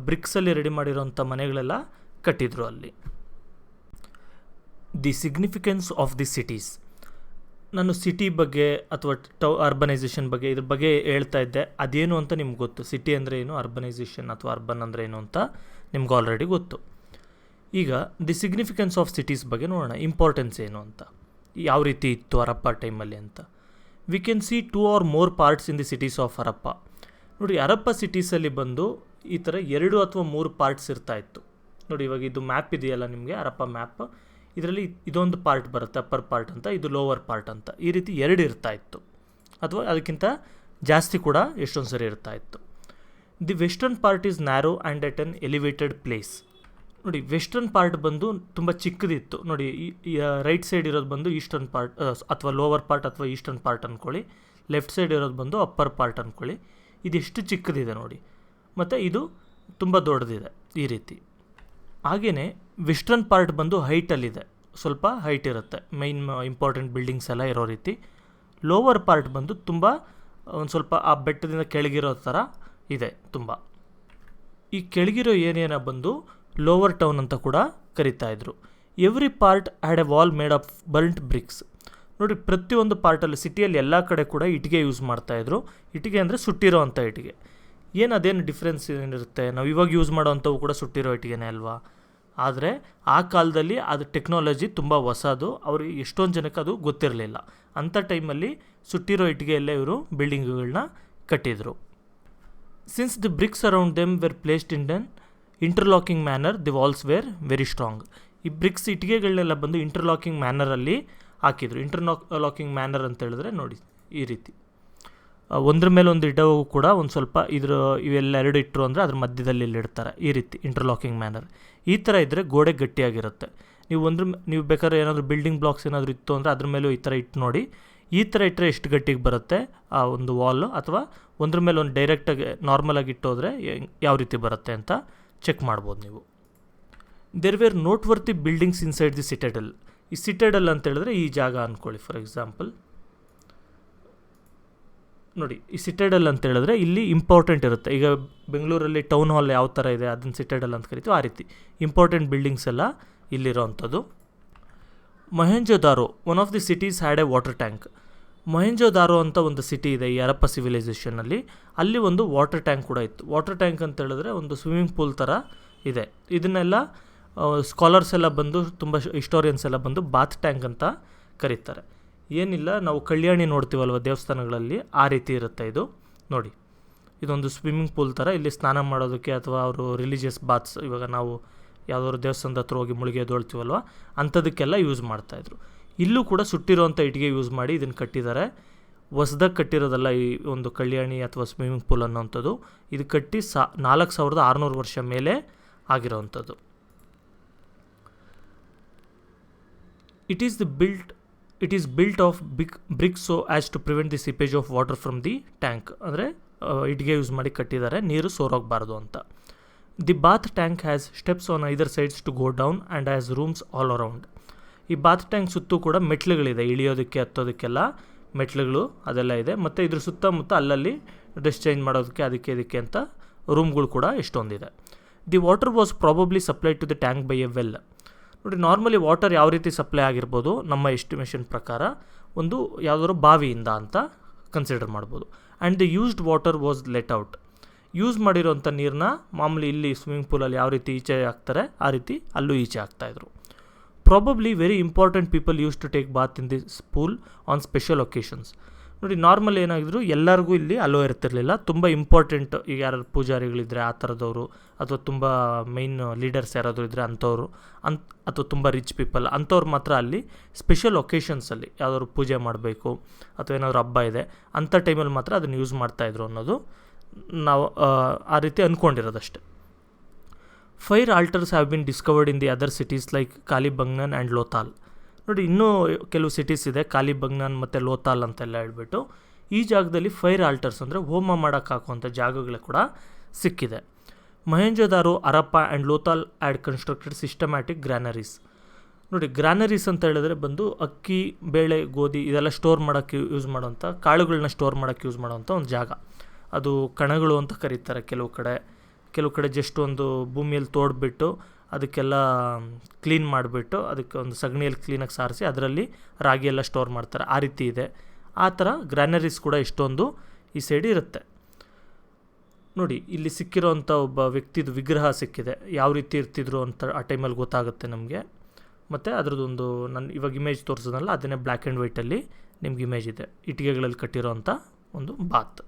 ಬ್ರಿಕ್ಸಲ್ಲಿ ರೆಡಿ ಮಾಡಿರೋಂಥ ಮನೆಗಳೆಲ್ಲ ಕಟ್ಟಿದ್ರು ಅಲ್ಲಿ. The significance of the cities. ನಾನು ಸಿಟಿ ಬಗ್ಗೆ ಅಥವಾ ಅರ್ಬನೈಸೇಷನ್ ಬಗ್ಗೆ ಇದ್ರ ಬಗ್ಗೆ ಹೇಳ್ತಾ ಇದ್ದೆ. ಅದೇನು ಅಂತ ನಿಮ್ಗೆ ಗೊತ್ತು. ಸಿಟಿ ಅಂದರೆ ಏನು, ಅರ್ಬನೈಸೇಷನ್ ಅಥವಾ ಅರ್ಬನ್ ಅಂದರೆ ಏನು ಅಂತ ನಿಮ್ಗೆ ಆಲ್ರೆಡಿ ಗೊತ್ತು. ಈಗ ದಿ ಸಿಗ್ನಿಫಿಕೆನ್ಸ್ ಆಫ್ ಸಿಟೀಸ್ ಬಗ್ಗೆ ನೋಡೋಣ. ಇಂಪಾರ್ಟೆನ್ಸ್ ಏನು ಅಂತ, ಯಾವ ರೀತಿ ಇತ್ತು ಹರಪ್ಪ ಟೈಮಲ್ಲಿ ಅಂತ. We can see 2 or more parts in the cities of Harappa. ನೋಡಿ, ಹರಪ್ಪ ಸಿಟೀಸಲ್ಲಿ ಬಂದು ಈ ಥರ 2 ಅಥವಾ 3 ಪಾರ್ಟ್ಸ್ ಇರ್ತಾಯಿತ್ತು. ನೋಡಿ, ಇವಾಗ ಇದು ಮ್ಯಾಪ್ ಇದೆಯಲ್ಲ ನಿಮಗೆ, ಹರಪ್ಪ ಮ್ಯಾಪ್, ಇದರಲ್ಲಿ ಇದೊಂದು ಪಾರ್ಟ್ ಬರುತ್ತೆ ಅಪ್ಪರ್ ಪಾರ್ಟ್ ಅಂತ, ಇದು ಲೋವರ್ ಪಾರ್ಟ್ ಅಂತ. ಈ ರೀತಿ 2 ಇರ್ತಾಯಿತ್ತು, ಅಥವಾ ಅದಕ್ಕಿಂತ ಜಾಸ್ತಿ ಕೂಡ ಎಷ್ಟೊಂದು ಸರಿ ಇರ್ತಾಯಿತ್ತು. The western part is narrow and at an elevated place. ನೋಡಿ, ವೆಸ್ಟರ್ನ್ ಪಾರ್ಟ್ ಬಂದು ತುಂಬ ಚಿಕ್ಕದಿತ್ತು. ನೋಡಿ, ಈ ರೈಟ್ ಸೈಡ್ ಇರೋದು ಬಂದು ಈಸ್ಟರ್ನ್ ಪಾರ್ಟ್ ಅಥವಾ ಲೋವರ್ ಪಾರ್ಟ್ ಅಥವಾ ಈಸ್ಟರ್ನ್ ಪಾರ್ಟ್ ಅಂದ್ಕೊಳ್ಳಿ. ಲೆಫ್ಟ್ ಸೈಡ್ ಇರೋದು ಬಂದು ಅಪ್ಪರ್ ಪಾರ್ಟ್ ಅಂದ್ಕೊಳ್ಳಿ. ಇದೆಷ್ಟು ಚಿಕ್ಕದಿದೆ ನೋಡಿ, ಮತ್ತು ಇದು ತುಂಬ ದೊಡ್ಡದಿದೆ ಈ ರೀತಿ. ಹಾಗೆಯೇ ವೆಸ್ಟರ್ನ್ ಪಾರ್ಟ್ ಬಂದು ಹೈಟಲ್ಲಿದೆ, ಸ್ವಲ್ಪ ಹೈಟ್ ಇರುತ್ತೆ, ಮೈನ್ ಇಂಪಾರ್ಟೆಂಟ್ ಬಿಲ್ಡಿಂಗ್ಸ್ ಎಲ್ಲ ಇರೋ ರೀತಿ. ಲೋವರ್ ಪಾರ್ಟ್ ಬಂದು ತುಂಬ ಒಂದು ಸ್ವಲ್ಪ ಆ ಬೆಟ್ಟದಿಂದ ಕೆಳಗಿರೋ ಥರ ಇದೆ ತುಂಬ. ಈ ಕೆಳಗಿರೋ ಏರಿಯಾನ ಬಂದು ಲೋವರ್ ಟೌನ್ ಅಂತ ಕೂಡ ಕರಿತಾಯಿದ್ರು. Every part had a wall made of burnt bricks. ನೋಡಿ, ಪ್ರತಿಯೊಂದು ಪಾರ್ಟಲ್ಲಿ ಸಿಟಿಯಲ್ಲಿ ಎಲ್ಲ ಕಡೆ ಕೂಡ ಇಟ್ಟಿಗೆ ಯೂಸ್ ಮಾಡ್ತಾಯಿದ್ರು. ಇಟ್ಟಿಗೆ ಅಂದರೆ ಸುಟ್ಟಿರೋ ಅಂಥ ಇಟ್ಟಿಗೆ. ಅದೇನು ಡಿಫ್ರೆನ್ಸ್ ಏನಿರುತ್ತೆ, ನಾವು ಇವಾಗ ಯೂಸ್ ಮಾಡೋ ಅಂಥವು ಕೂಡ ಸುಟ್ಟಿರೋ ಇಟ್ಟಿಗೆನೇ ಅಲ್ವಾ. ಆದರೆ ಆ ಕಾಲದಲ್ಲಿ ಅದು ಟೆಕ್ನಾಲಜಿ ತುಂಬ ಹೊಸದು, ಅವ್ರಿಗೆ ಎಷ್ಟೊಂದು ಜನಕ್ಕೆ ಅದು ಗೊತ್ತಿರಲಿಲ್ಲ. ಅಂಥ ಟೈಮಲ್ಲಿ ಸುಟ್ಟಿರೋ ಇಟ್ಟಿಗೆಯಲ್ಲೇ ಇವರು ಬಿಲ್ಡಿಂಗ್ಗಳನ್ನ ಕಟ್ಟಿದರು. Since the bricks around them were placed in an interlocking manner, the walls were very strong. ಈ ಬ್ರಿಕ್ಸ್ ಇಟ್ಟಿಗೆಗಳನ್ನೆಲ್ಲ ಬಂದು ಇಂಟರ್ಲಾಕಿಂಗ್ ಮ್ಯಾನರಲ್ಲಿ ಹಾಕಿದರು. ಇಂಟರ್ಲಾಕಿಂಗ್ ಮ್ಯಾನರ್ ಅಂತ ಹೇಳಿದ್ರೆ ನೋಡಿ, ಈ ರೀತಿ ಒಂದ್ರ ಮೇಲೆ ಒಂದು ಇಡೋವು ಕೂಡ ಒಂದು ಸ್ವಲ್ಪ ಇವೆಲ್ಲ 2 ಇಟ್ಟರು ಅಂದರೆ ಅದ್ರ ಮಧ್ಯದಲ್ಲಿ ಇಡ್ತಾರೆ. ಈ ರೀತಿ ಇಂಟರ್ಲಾಕಿಂಗ್ ಮ್ಯಾನರ್. ಈ ಥರ ಇದ್ದರೆ ಗೋಡೆ ಗಟ್ಟಿಯಾಗಿರುತ್ತೆ. ನೀವು ಬೇಕಾದ್ರೆ ಏನಾದರೂ ಬಿಲ್ಡಿಂಗ್ ಬ್ಲಾಕ್ಸ್ ಏನಾದರೂ ಇತ್ತು ಅಂದರೆ ಅದ್ರ ಮೇಲೂ ಈ ಥರ ಇಟ್ಟು ನೋಡಿ. ಈ ಥರ ಇಟ್ಟರೆ ಎಷ್ಟು ಗಟ್ಟಿಗೆ ಬರುತ್ತೆ ಆ ಒಂದು ವಾಲು, ಅಥವಾ ಒಂದ್ರ ಮೇಲೆ ಒಂದು ಡೈರೆಕ್ಟಾಗಿ ನಾರ್ಮಲಾಗಿ ಇಟ್ಟೋದ್ರೆ ಯಾವ ರೀತಿ ಬರುತ್ತೆ ಅಂತ ಚೆಕ್ ಮಾಡ್ಬೋದು ನೀವು. There were not worthy buildings inside the citadel. ಈ ಸಿಟೆಡಲ್ ಅಂತ ಹೇಳಿದ್ರೆ ಈ ಜಾಗ ಅಂದ್ಕೊಳ್ಳಿ. ಫಾರ್ ಎಕ್ಸಾಂಪಲ್ ನೋಡಿ, ಈ ಸಿಟೆಡಲ್ ಅಂತ ಹೇಳಿದ್ರೆ ಇಲ್ಲಿ ಇಂಪಾರ್ಟೆಂಟ್ ಇರುತ್ತೆ. ಈಗ ಬೆಂಗಳೂರಲ್ಲಿ ಟೌನ್ ಹಾಲ್ ಯಾವ ಥರ ಇದೆ ಅದನ್ನು ಸಿಟೆಡಲ್ ಅಂತ ಕರಿತೀವಿ. ಆ ರೀತಿ ಇಂಪಾರ್ಟೆಂಟ್ ಬಿಲ್ಡಿಂಗ್ಸ್ ಎಲ್ಲ ಇಲ್ಲಿರೋ ಅಂಥದ್ದು. Mohenjodaro, one of the cities had A water tank. Mohenjodaro ಅಂತ ಒಂದು ಸಿಟಿ ಇದೆ ಈ ಹರಪ್ಪ ಸಿವಿಲೈಸೇಷನಲ್ಲಿ. ಅಲ್ಲಿ ಒಂದು ವಾಟರ್ ಟ್ಯಾಂಕ್ ಕೂಡ ಇತ್ತು. ವಾಟರ್ ಟ್ಯಾಂಕ್ ಅಂತ ಹೇಳಿದ್ರೆ ಒಂದು ಸ್ವಿಮ್ಮಿಂಗ್ ಪೂಲ್ ಥರ ಇದೆ. ಇದನ್ನೆಲ್ಲ ಸ್ಕಾಲರ್ಸ್ ಎಲ್ಲ ಬಂದು, ತುಂಬ ಹಿಸ್ಟೋರಿಯನ್ಸ್ ಎಲ್ಲ ಬಂದು ಬಾತ್ ಟ್ಯಾಂಕ್ ಅಂತ ಕರೀತಾರೆ. ಏನಿಲ್ಲ, ನಾವು ಕಲ್ಯಾಣಿ ನೋಡ್ತೀವಲ್ವ ದೇವಸ್ಥಾನಗಳಲ್ಲಿ, ಆ ರೀತಿ ಇರುತ್ತೆ ಇದು. ನೋಡಿ, ಇದೊಂದು ಸ್ವಿಮ್ಮಿಂಗ್ ಪೂಲ್ ಥರ. ಇಲ್ಲಿ ಸ್ನಾನ ಮಾಡೋದಕ್ಕೆ ಅಥವಾ ಅವರು ರಿಲಿಜಿಯಸ್ ಬಾತ್ಸ್, ಇವಾಗ ನಾವು ಯಾವುದಾದ್ರು ದೇವಸ್ಥಾನದ ಹತ್ರ ಹೋಗಿ ಮುಳುಗಿ ಎದ್ದೇಳ್ತೀವಲ್ವ, ಅಂಥದಕ್ಕೆಲ್ಲ ಯೂಸ್ ಮಾಡ್ತಾಯಿದ್ರು. ಇಲ್ಲೂ ಕೂಡ ಸುಟ್ಟಿರೋಂಥ ಇಟ್ಟಿಗೆ ಯೂಸ್ ಮಾಡಿ ಇದನ್ನು ಕಟ್ಟಿದ್ದಾರೆ. ಹೊಸ್ದಾಗಿ ಕಟ್ಟಿರೋದಲ್ಲ ಈ ಒಂದು ಕಲ್ಯಾಣಿ ಅಥವಾ ಸ್ವಿಮ್ಮಿಂಗ್ ಪೂಲ್ ಅನ್ನೋವಂಥದ್ದು. ಇದು ಕಟ್ಟಿ 4600 ವರ್ಷ ಮೇಲೆ ಆಗಿರೋವಂಥದ್ದು. It is built of bricks so as to prevent the seepage of water from the tank. ಅಂದರೆ ಇಟ್ಟಿಗೆ ಯೂಸ್ ಮಾಡಿ ಕಟ್ಟಿದ್ದಾರೆ, ನೀರು ಸೋರೋಗಬಾರ್ದು ಅಂತ. The bath tank has steps on either sides to go down and has rooms all around. ಈ ಬಾತ್ ಟ್ಯಾಂಕ್ ಸುತ್ತೂ ಕೂಡ ಮೆಟ್ಲುಗಳಿದೆ, ಇಳಿಯೋದಕ್ಕೆ ಹತ್ತೋದಕ್ಕೆಲ್ಲ ಮೆಟ್ಲುಗಳು ಅದೆಲ್ಲ ಇದೆ. ಮತ್ತು ಇದ್ರ ಸುತ್ತಮುತ್ತ ಅಲ್ಲಲ್ಲಿ ಡ್ರೆಸ್ ಚೇಂಜ್ ಮಾಡೋದಕ್ಕೆ ಅದಕ್ಕೆ ಅಂತ ರೂಮ್ಗಳು ಕೂಡ ಎಷ್ಟೊಂದಿದೆ. The water was probably supplied to the tank by a well. ನೋಡಿ, ನಾರ್ಮಲಿ ವಾಟರ್ ಯಾವ ರೀತಿ ಸಪ್ಲೈ ಆಗಿರ್ಬೋದು ನಮ್ಮ ಎಸ್ಟಿಮೇಷನ್ ಪ್ರಕಾರ, ಒಂದು ಯಾವುದಾದ್ರು ಬಾವಿಯಿಂದ ಅಂತ ಕನ್ಸಿಡರ್ ಮಾಡ್ಬೋದು. And the used water was let out. Use ಮಾಡಿರೋಂಥ ನೀರನ್ನ ಮಾಮೂಲಿ ಇಲ್ಲಿ ಸ್ವಿಮ್ಮಿಂಗ್ ಪೂಲಲ್ಲಿ ಯಾವ ರೀತಿ ಈಚೆ ಹಾಕ್ತಾರೆ ಆ ರೀತಿ ಅಲ್ಲೂ ಈಚೆ ಹಾಕ್ತಾಯಿದ್ರು. Probably very important people use to take bath in this pool on special occasions. ನೋಡಿ ನಾರ್ಮಲ್ ಏನಾಗಿದ್ರು ಎಲ್ಲರಿಗೂ ಇಲ್ಲಿ ಅಲೋ ಇರ್ತಿರ್ಲಿಲ್ಲ. ತುಂಬ ಇಂಪಾರ್ಟೆಂಟ್ ಈಗ ಯಾರು ಪೂಜಾರಿಗಳಿದ್ದರೆ ಆ ಥರದವರು, ಅಥವಾ ತುಂಬ ಮೈನ್ ಲೀಡರ್ಸ್ ಯಾರಾದರೂ ಇದ್ದರೆ ಅಂಥವ್ರು, ಅಥವಾ ತುಂಬ ರಿಚ್ ಪೀಪಲ್ ಅಂಥವ್ರು ಮಾತ್ರ ಅಲ್ಲಿ ಸ್ಪೆಷಲ್ ಒಕೇಶನ್ಸಲ್ಲಿ ಯಾವ್ದಾದ್ರು ಪೂಜೆ ಮಾಡಬೇಕು ಅಥವಾ ಏನಾದರೂ ಹಬ್ಬ ಇದೆ ಅಂಥ ಟೈಮಲ್ಲಿ ಮಾತ್ರ ಅದನ್ನು ಯೂಸ್ ಮಾಡ್ತಾಯಿದ್ರು ಅನ್ನೋದು ನಾವು ಆ ರೀತಿ ಅಂದ್ಕೊಂಡಿರೋದಷ್ಟೆ. Fire altars have been discovered in the other cities like Kalibangan and Lothal. ನೋಡಿ ಇನ್ನೂ ಕೆಲವು ಸಿಟೀಸ್ ಇದೆ, ಕಾಲಿಬಂಗನ್ ಮತ್ತು ಲೋಥಾಲ್ ಅಂತೆಲ್ಲ ಹೇಳ್ಬಿಟ್ಟು. ಈ ಜಾಗದಲ್ಲಿ ಫೈರ್ ಆಲ್ಟರ್ಸ್ ಅಂದರೆ ಹೋಮ ಮಾಡೋಕ್ಕೆ ಹಾಕುವಂಥ ಜಾಗಗಳು ಕೂಡ ಸಿಕ್ಕಿದೆ. Mohenjodaro, Harappa and Lothal add constructed systematic ಗ್ರ್ಯಾನರೀಸ್. ನೋಡಿ ಗ್ರ್ಯಾನರೀಸ್ ಅಂತ ಹೇಳಿದ್ರೆ ಬಂದು ಅಕ್ಕಿ, ಬೇಳೆ, ಗೋಧಿ ಇದೆಲ್ಲ ಸ್ಟೋರ್ ಮಾಡೋಕ್ಕೆ ಯೂಸ್ ಮಾಡೋವಂಥ, ಕಾಳುಗಳನ್ನ ಸ್ಟೋರ್ ಮಾಡೋಕ್ಕೆ ಯೂಸ್ ಮಾಡೋವಂಥ ಒಂದು ಜಾಗ. ಅದು ಕಣಗಳು ಅಂತ ಕರೀತಾರೆ ಕೆಲವು ಕಡೆ ಜಸ್ಟ್ ಒಂದು ಭೂಮಿಯಲ್ಲಿ ತೋಡ್ಬಿಟ್ಟು ಅದಕ್ಕೆಲ್ಲ ಕ್ಲೀನ್ ಮಾಡಿಬಿಟ್ಟು ಅದಕ್ಕೆ ಒಂದು ಸಗಣಿಯಲ್ಲಿ ಕ್ಲೀನಾಗಿ ಸಾರಿಸಿ ಅದರಲ್ಲಿ ರಾಗಿ ಎಲ್ಲ ಸ್ಟೋರ್ ಮಾಡ್ತಾರೆ, ಆ ರೀತಿ ಇದೆ. ಆ ಥರ ಗ್ರ್ಯಾನರೀಸ್ ಕೂಡ ಎಷ್ಟೊಂದು ಈ ಸೈಡ್ ಇರುತ್ತೆ. ನೋಡಿ ಇಲ್ಲಿ ಸಿಕ್ಕಿರೋವಂಥ ಒಬ್ಬ ವ್ಯಕ್ತಿದು ವಿಗ್ರಹ ಸಿಕ್ಕಿದೆ, ಯಾವ ರೀತಿ ಇರ್ತಿದ್ರು ಅಂತ ಆ ಟೈಮಲ್ಲಿ ಗೊತ್ತಾಗುತ್ತೆ ನಮಗೆ. ಮತ್ತು ಅದರದ್ದೊಂದು ನಾನು ಇವಾಗ ಇಮೇಜ್ ತೋರಿಸೋದಲ್ಲ, ಅದನ್ನೇ ಬ್ಲ್ಯಾಕ್ ಆ್ಯಂಡ್ ವೈಟಲ್ಲಿ ನಿಮ್ಗೆ ಇಮೇಜ್ ಇದೆ, ಇಟ್ಟಿಗೆಗಳಲ್ಲಿ ಕಟ್ಟಿರೋವಂಥ ಒಂದು ಬಾತ್.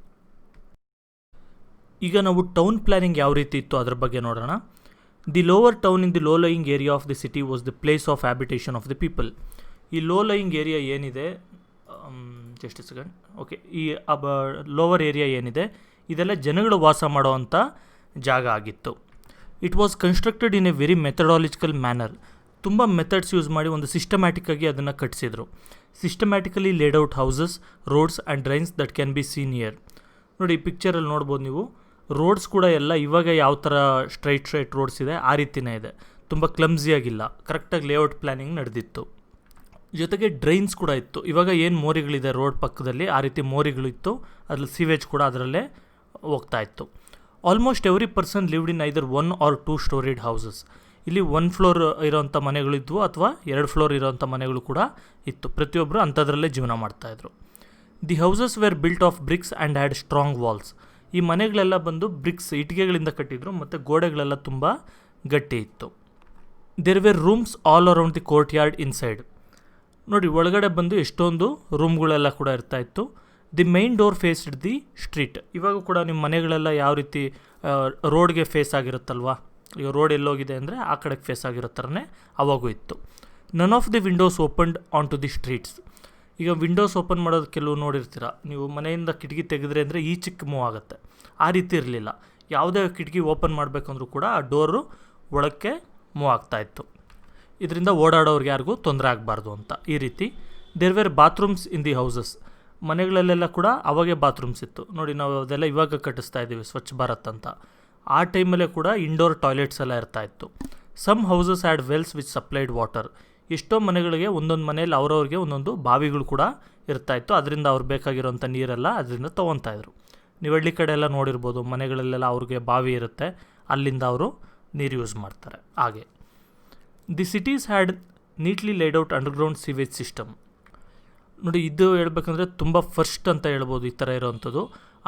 ಈಗ ನಾವು ಟೌನ್ ಪ್ಲ್ಯಾನಿಂಗ್ ಯಾವ ರೀತಿ ಇತ್ತು ಅದ್ರ ಬಗ್ಗೆ ನೋಡೋಣ. The lower town in the low lying area of the city was the place of habitation of the people. ಈ ಲೋ ಲಯಿಂಗ್ ಏರಿಯಾ ಏನಿದೆ, ಜಸ್ಟ್ ಸೆಕೆಂಡ್, ಓಕೆ, ಈ ಲೋವರ್ ಏರಿಯಾ ಏನಿದೆ ಇದೆಲ್ಲ ಜನಗಳು ವಾಸ ಮಾಡೋವಂಥ ಜಾಗ ಆಗಿತ್ತು. It was constructed in a very methodological manner. ತುಂಬ ಮೆಥಡ್ಸ್ ಯೂಸ್ ಮಾಡಿ ಒಂದು ಸಿಸ್ಟಮ್ಯಾಟಿಕ್ಕಾಗಿ ಅದನ್ನು ಕಟ್ಟಿಸಿದ್ರು. Systematically laid out houses, roads and drains that can be seen here. ನೋಡಿ ಈ ಪಿಕ್ಚರಲ್ಲಿ ನೋಡ್ಬೋದು ನೀವು, ರೋಡ್ಸ್ ಕೂಡ ಎಲ್ಲ ಇವಾಗ ಯಾವ ಥರ ಸ್ಟ್ರೈಟ್ ರೋಡ್ಸ್ ಇದೆ ಆ ರೀತಿಯೇ ಇದೆ, ತುಂಬ ಕ್ಲಮ್ಸಿಯಾಗಿಲ್ಲ, ಕರೆಕ್ಟಾಗಿ ಲೇಔಟ್ ಪ್ಲ್ಯಾನಿಂಗ್ ನಡೆದಿತ್ತು. ಜೊತೆಗೆ ಡ್ರೈನ್ಸ್ ಕೂಡ ಇತ್ತು. ಇವಾಗ ಏನು ಮೋರಿಗಳಿದೆ ರೋಡ್ ಪಕ್ಕದಲ್ಲಿ ಆ ರೀತಿ ಮೋರಿಗಳಿತ್ತು, ಅದ್ರಲ್ಲಿ ಸೀವೇಜ್ ಕೂಡ ಅದರಲ್ಲೇ ಹೋಗ್ತಾ ಇತ್ತು. Almost every person lived in either 1 or 2 storeyed houses. ಇಲ್ಲಿ 1 ಫ್ಲೋರ್ ಇರೋವಂಥ ಮನೆಗಳಿದ್ವು ಅಥವಾ 2 ಫ್ಲೋರ್ ಇರೋವಂಥ ಮನೆಗಳು ಕೂಡ ಇತ್ತು. ಪ್ರತಿಯೊಬ್ಬರು ಅಂಥದ್ರಲ್ಲೇ ಜೀವನ ಮಾಡ್ತಾಯಿದ್ರು. The houses were built of bricks and had strong walls. ಈ ಮನೆಗಳೆಲ್ಲ ಬಂದು ಬ್ರಿಕ್ಸ್, ಇಟ್ಟಿಗೆಗಳಿಂದ ಕಟ್ಟಿದ್ರು ಮತ್ತು ಗೋಡೆಗಳೆಲ್ಲ ತುಂಬ ಗಟ್ಟಿ ಇತ್ತು. There were rooms all around the courtyard inside. ನೋಡಿ ಒಳಗಡೆ ಬಂದು ಎಷ್ಟೊಂದು ರೂಮ್ಗಳೆಲ್ಲ ಕೂಡ ಇರ್ತಾಯಿತ್ತು. The main door faced the street. ಇವಾಗ ಕೂಡ ನಿಮ್ಮ ಮನೆಗಳೆಲ್ಲ ಯಾವ ರೀತಿ ರೋಡ್ಗೆ ಫೇಸ್ ಆಗಿರುತ್ತಲ್ವಾ, ಈಗ ರೋಡ್ ಎಲ್ಲೋಗಿದೆ ಅಂದರೆ ಆ ಕಡೆಗೆ ಫೇಸ್ ಆಗಿರೋ ಥರನೇ ಅವಾಗೂ ಇತ್ತು. None of the windows opened on to the streets. ಈಗ ವಿಂಡೋಸ್ ಓಪನ್ ಮಾಡೋದು ಕೆಲವು ನೋಡಿರ್ತೀರ ನೀವು, ಮನೆಯಿಂದ ಕಿಟಕಿ ತೆಗೆದ್ರೆ ಅಂದರೆ ಈಚೆಗೆ ಮೂವ್ ಆಗುತ್ತೆ, ಆ ರೀತಿ ಇರಲಿಲ್ಲ. ಯಾವುದೇ ಕಿಟಕಿ ಓಪನ್ ಮಾಡಬೇಕಂದ್ರೂ ಕೂಡ ಆ ಡೋರು ಒಳಕ್ಕೆ ಮೂವ್ ಆಗ್ತಾಯಿತ್ತು. ಇದರಿಂದ ಓಡಾಡೋರಿಗೆ ಯಾರಿಗೂ ತೊಂದರೆ ಆಗಬಾರ್ದು ಅಂತ ಈ ರೀತಿ. There were bathrooms in the houses. ಮನೆಗಳಲ್ಲೆಲ್ಲ ಕೂಡ ಅವಾಗೇ ಬಾತ್ರೂಮ್ಸ್ ಇತ್ತು. ನೋಡಿ ನಾವು ಅದೆಲ್ಲ ಇವಾಗ ಕಟ್ಟಿಸ್ತಾ ಇದ್ದೀವಿ ಸ್ವಚ್ಛ ಭಾರತ್ ಅಂತ, ಆ ಟೈಮಲ್ಲೇ ಕೂಡ ಇಂಡೋರ್ ಟಾಯ್ಲೆಟ್ಸ್ ಎಲ್ಲ ಇರ್ತಾಯಿತ್ತು. Some houses had wells which supplied water. ಎಷ್ಟೋ ಮನೆಗಳಿಗೆ ಒಂದೊಂದು ಮನೇಲಿ ಅವ್ರವ್ರಿಗೆ ಒಂದೊಂದು ಬಾವಿಗಳು ಕೂಡ ಇರ್ತಾಯಿತ್ತು, ಅದರಿಂದ ಅವ್ರು ಬೇಕಾಗಿರೋಂಥ ನೀರೆಲ್ಲ ಅದರಿಂದ ತೊಗೊತಾಯಿದ್ರು. ನೀವು ಹಳ್ಳಿ ಕಡೆ ಎಲ್ಲ ನೋಡಿರ್ಬೋದು, ಮನೆಗಳಲ್ಲೆಲ್ಲ ಅವ್ರಿಗೆ ಬಾವಿ ಇರುತ್ತೆ, ಅಲ್ಲಿಂದ ಅವರು ನೀರು ಯೂಸ್ ಮಾಡ್ತಾರೆ. ಹಾಗೆ the cities had neatly laid out underground sewage system. ನೋಡಿ ಇದು ಹೇಳ್ಬೇಕಂದ್ರೆ ತುಂಬ ಫಸ್ಟ್ ಅಂತ ಹೇಳ್ಬೋದು ಈ ಥರ ಇರೋವಂಥದ್ದು.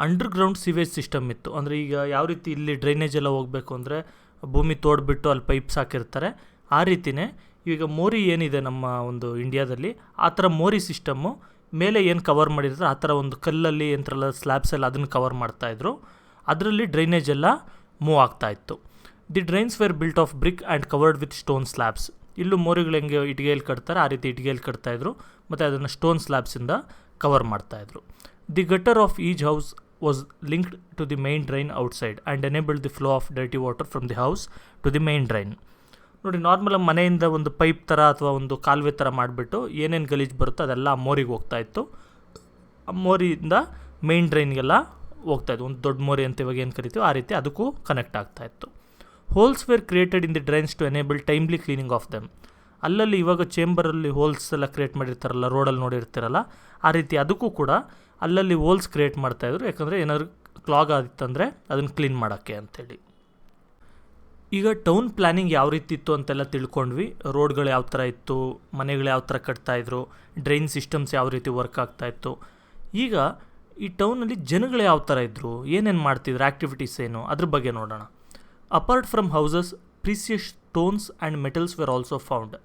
ಅಂಡರ್ಗ್ರೌಂಡ್ ಸಿವೇಜ್ ಸಿಸ್ಟಮ್ ಇತ್ತು. ಅಂದರೆ ಈಗ ಯಾವ ರೀತಿ ಇಲ್ಲಿ ಡ್ರೈನೇಜ್ ಎಲ್ಲ ಹೋಗಬೇಕು ಅಂದರೆ ಭೂಮಿ ತೋಡ್ಬಿಟ್ಟು ಅಲ್ಲಿ ಪೈಪ್ಸ್ ಹಾಕಿರ್ತಾರೆ, ಆ ರೀತಿಯೇ ಈಗ ಮೋರಿ ಏನಿದೆ ನಮ್ಮ ಒಂದು ಇಂಡಿಯಾದಲ್ಲಿ, ಆ ಥರ ಮೋರಿ ಸಿಸ್ಟಮ್ಮು ಮೇಲೆ ಏನು ಕವರ್ ಮಾಡಿರ್ತಾರೆ ಆ ಥರ ಒಂದು ಕಲ್ಲಲ್ಲಿ ಏನಂತಾರಲ್ಲ ಸ್ಲ್ಯಾಬ್ಸ್ ಎಲ್ಲ ಅದನ್ನು ಕವರ್ ಮಾಡ್ತಾಯಿದ್ರು. ಅದರಲ್ಲಿ ಡ್ರೈನೇಜ್ ಎಲ್ಲ ಮೂವ್ ಆಗ್ತಾಯಿತ್ತು. The drains were built of brick and covered with stone slabs. ಇಲ್ಲೂ ಮೋರಿಗಳು ಹೆಂಗೆ ಇಟ್ಟಿಗೆಯಲ್ಲಿ ಕಟ್ತಾರೆ ಆ ರೀತಿ ಇಟ್ಟಿಗೆಯಲ್ಲಿ ಕಟ್ತಾಯಿದ್ರು, ಮತ್ತು ಅದನ್ನು ಸ್ಟೋನ್ ಸ್ಲ್ಯಾಬ್ಸಿಂದ ಕವರ್ ಮಾಡ್ತಾಯಿದ್ರು. The gutter of each house was linked to the main drain outside and enabled the flow of dirty water from the house to the main drain. ನೋಡಿ ನಾರ್ಮಲಾಗಿ ಮನೆಯಿಂದ ಒಂದು ಪೈಪ್ ಥರ ಅಥವಾ ಒಂದು ಕಾಲುವೆ ಥರ ಮಾಡಿಬಿಟ್ಟು ಏನೇನು ಗಲೀಜು ಬರುತ್ತೋ ಅದೆಲ್ಲ ಆ ಮೋರಿಗೆ ಹೋಗ್ತಾಯಿತ್ತು. ಆ ಮೋರಿಯಿಂದ ಮೈನ್ ಡ್ರೈನ್ಗೆಲ್ಲ ಹೋಗ್ತಾಯಿತ್ತು. ಒಂದು ದೊಡ್ಡ ಮೋರಿ ಅಂತ ಇವಾಗ ಏನು ಕರಿತೀವಿ ಆ ರೀತಿ ಅದಕ್ಕೂ ಕನೆಕ್ಟ್ ಆಗ್ತಾಯಿತ್ತು. Holes were created in the drains to enable timely cleaning of them. ಅಲ್ಲಲ್ಲಿ ಇವಾಗ ಚೇಂಬರಲ್ಲಿ ಹೋಲ್ಸ್ ಎಲ್ಲ ಕ್ರಿಯೇಟ್ ಮಾಡಿರ್ತಾರಲ್ಲ, ರೋಡಲ್ಲಿ ನೋಡಿರ್ತೀರಲ್ಲ, ಆ ರೀತಿ ಅದಕ್ಕೂ ಕೂಡ ಅಲ್ಲಲ್ಲಿ ಹೋಲ್ಸ್ ಕ್ರಿಯೇಟ್ ಮಾಡ್ತಾಯಿದ್ರು. ಯಾಕಂದರೆ ಏನಾದ್ರು ಕ್ಲಾಗ್ ಆಗಿತ್ತಂದರೆ ಅದನ್ನು ಕ್ಲೀನ್ ಮಾಡೋಕ್ಕೆ ಅಂಥೇಳಿ. ಈಗ ಟೌನ್ ಪ್ಲ್ಯಾನಿಂಗ್ ಯಾವ ರೀತಿ ಇತ್ತು ಅಂತೆಲ್ಲ ತಿಳ್ಕೊಂಡ್ವಿ. ರೋಡ್ಗಳು ಯಾವ ಥರ ಇತ್ತು, ಮನೆಗಳು ಯಾವ ಥರ ಕಟ್ತಾಯಿದ್ರು, ಡ್ರೈನ್ ಸಿಸ್ಟಮ್ಸ್ ಯಾವ ರೀತಿ ವರ್ಕ್ ಆಗ್ತಾಯಿತ್ತು. ಈಗ ಈ ಟೌನಲ್ಲಿ ಜನಗಳು ಯಾವ ಥರ ಇದ್ದರು, ಏನೇನು ಮಾಡ್ತಿದ್ರು, ಆ್ಯಕ್ಟಿವಿಟೀಸ್ ಏನು, ಅದ್ರ ಬಗ್ಗೆ ನೋಡೋಣ. Apart from houses, precious stones and metals were also found.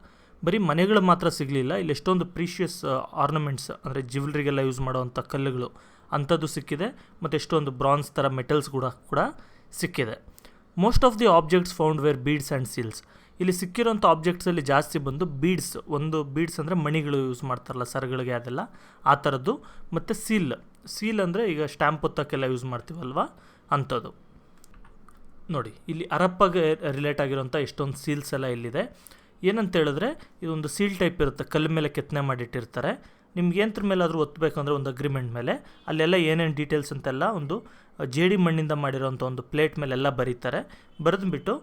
ಬರೀ ಮನೆಗಳು ಮಾತ್ರ ಸಿಗಲಿಲ್ಲ, ಇಲ್ಲಿ ಎಷ್ಟೊಂದು ಪ್ರೀಷಿಯಸ್ ಆರ್ನಮೆಂಟ್ಸ್ ಅಂದರೆ ಜ್ಯುವೆಲ್ರಿಗೆಲ್ಲ ಯೂಸ್ ಮಾಡೋವಂಥ ಕಲ್ಲುಗಳು ಅಂಥದ್ದು ಸಿಕ್ಕಿದೆ, ಮತ್ತು ಎಷ್ಟೊಂದು ಬ್ರಾನ್ಸ್ ಥರ ಮೆಟಲ್ಸ್ ಕೂಡ ಸಿಕ್ಕಿದೆ. Most of the objects found were beads and seals. ಇಲ್ಲಿ ಸಿಕ್ಕಿರೋಂಥ ಆಬ್ಜೆಕ್ಟ್ಸಲ್ಲಿ ಜಾಸ್ತಿ ಬಂದು ಬೀಡ್ಸ್, ಒಂದು ಬೀಡ್ಸ್ ಅಂದರೆ ಮಣಿಗಳು ಯೂಸ್ ಮಾಡ್ತಾರಲ್ಲ ಸರಗಳಿಗೆ, ಅದೆಲ್ಲ ಆ ಥರದ್ದು, ಮತ್ತು ಸೀಲ್ ಅಂದರೆ ಈಗ ಸ್ಟ್ಯಾಂಪ್ ಒತ್ತಕ್ಕೆಲ್ಲ ಯೂಸ್ ಮಾಡ್ತೀವಲ್ವ ಅಂಥದ್ದು. ನೋಡಿ ಇಲ್ಲಿ ಹರಪ್ಪಗೆ ರಿಲೇಟ್ ಆಗಿರೋಂಥ ಎಷ್ಟೊಂದು ಸೀಲ್ಸ್ ಎಲ್ಲ ಇಲ್ಲಿದೆ. ಏನಂತ ಹೇಳಿದ್ರೆ ಇದೊಂದು ಸೀಲ್ ಟೈಪ್ ಇರುತ್ತೆ, ಕಲ್ಲು ಮೇಲೆ ಕೆತ್ತನೆ ಮಾಡಿಟ್ಟಿರ್ತಾರೆ. ನಿಮ್ಗೆ ಏನತ್ರ ಮೇಲಾದರೂ ಒತ್ತಬೇಕಂದ್ರೆ ಒಂದು ಅಗ್ರಿಮೆಂಟ್ ಮೇಲೆ ಅಲ್ಲೆಲ್ಲ ಏನೇನು ಡೀಟೇಲ್ಸ್ ಅಂತೆಲ್ಲ ಒಂದು ಜೇಡಿ ಮಣ್ಣಿಂದ ಮಾಡಿರೋಂಥ ಒಂದು ಪ್ಲೇಟ್ ಮೇಲೆಲ್ಲ ಬರೀತಾರೆ. ಬರೆದ್ಬಿಟ್ಟು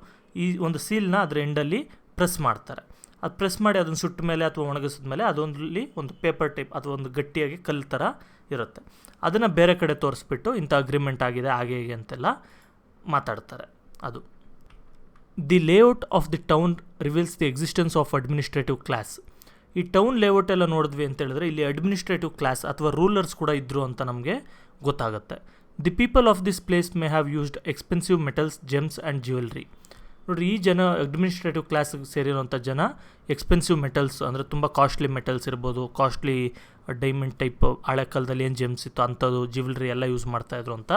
ಈ ಒಂದು ಸೀಲ್ನ ಅದರ ಎಂಡಲ್ಲಿ ಪ್ರೆಸ್ ಮಾಡ್ತಾರೆ. ಅದು ಪ್ರೆಸ್ ಮಾಡಿ ಅದನ್ನು ಸುಟ್ಟ ಮೇಲೆ ಅಥವಾ ಒಣಗಿಸಿದ ಮೇಲೆ ಅದೊಂದಲ್ಲಿ ಒಂದು ಪೇಪರ್ ಟೈಪ್ ಅಥವಾ ಒಂದು ಗಟ್ಟಿಯಾಗಿ ಕಲ್ಲು ಥರ ಇರುತ್ತೆ. ಅದನ್ನು ಬೇರೆ ಕಡೆ ತೋರಿಸ್ಬಿಟ್ಟು ಇಂಥ ಅಗ್ರಿಮೆಂಟ್ ಆಗಿದೆ ಹಾಗೆ ಹೀಗೆ ಅಂತೆಲ್ಲ ಮಾತಾಡ್ತಾರೆ. ಅದು the layout of the town reveals the existence of administrative class. ಈ ಟೌನ್ ಲೇಔಟ್ ಎಲ್ಲ ನೋಡಿದ್ವಿ ಅಂತ ಹೇಳಿದ್ರೆ ಇಲ್ಲಿ ಅಡ್ಮಿನಿಸ್ಟ್ರೇಟಿವ್ ಕ್ಲಾಸ್ ಅಥವಾ ರೂಲರ್ಸ್ ಕೂಡ ಇದ್ದರು ಅಂತ ನಮಗೆ ಗೊತ್ತಾಗುತ್ತೆ. The people of this place may have used expensive metals, gems and jewellery. ನೋಡಿರಿ, ಈ ಜನ ಅಡ್ಮಿನಿಸ್ಟ್ರೇಟಿವ್ ಕ್ಲಾಸಿಗೆ ಸೇರಿರೋಂಥ ಜನ ಎಕ್ಸ್ಪೆನ್ಸಿವ್ ಮೆಟಲ್ಸ್ ಅಂದರೆ ತುಂಬ ಕಾಸ್ಟ್ಲಿ ಮೆಟಲ್ಸ್ ಇರ್ಬೋದು, ಕಾಸ್ಟ್ಲಿ ಡೈಮಂಡ್ ಟೈಪ್ ಹಳೆ ಕಾಲದಲ್ಲಿ ಏನು ಜೆಮ್ಸ್ ಇತ್ತು ಅಂಥದ್ದು, ಜ್ಯುವೆಲ್ರಿ ಎಲ್ಲ ಯೂಸ್ ಮಾಡ್ತಾಯಿದ್ರು ಅಂತ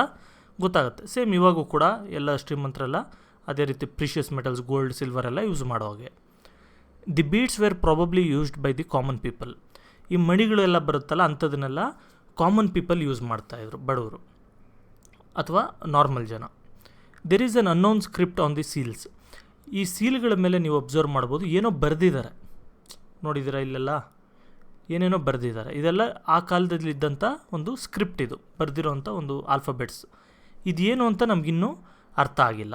ಗೊತ್ತಾಗುತ್ತೆ. ಸೇಮ್ ಇವಾಗೂ ಕೂಡ ಎಲ್ಲ ಶ್ರೀಮಂತರೆಲ್ಲ ಅದೇ ರೀತಿ ಪ್ರೀಷಿಯಸ್ ಮೆಟಲ್ಸ್, ಗೋಲ್ಡ್, ಸಿಲ್ವರ್ ಎಲ್ಲ ಯೂಸ್ ಮಾಡೋ ಹಾಗೆ. The beads were probably used by the common people. ಈ ಮಣಿಗಳೆಲ್ಲ ಬರುತ್ತಲ್ಲ ಅಂಥದನ್ನೆಲ್ಲ ಕಾಮನ್ ಪೀಪಲ್ ಯೂಸ್ ಮಾಡ್ತಾಯಿದ್ರು, ಬಡವರು ಅಥವಾ ನಾರ್ಮಲ್ ಜನ. There is an unknown script on the seals. ಈ ಸೀಲ್ಗಳ ಮೇಲೆ ನೀವು ಅಬ್ಸರ್ವ್ ಮಾಡ್ಬೋದು, ಏನೋ ಬರೆದಿದ್ದಾರೆ, ನೋಡಿದ್ದೀರಾ ಇಲ್ಲೆಲ್ಲ ಏನೇನೋ ಬರೆದಿದ್ದಾರೆ. ಇದೆಲ್ಲ ಆ ಕಾಲದಲ್ಲಿದ್ದಂಥ ಒಂದು ಸ್ಕ್ರಿಪ್ಟ್, ಇದು ಬರೆದಿರೋಂಥ ಒಂದು ಆಲ್ಫಾಬೆಟ್ಸ್. ಇದೇನು ಅಂತ ನಮಗಿನ್ನೂ ಅರ್ಥ ಆಗಿಲ್ಲ.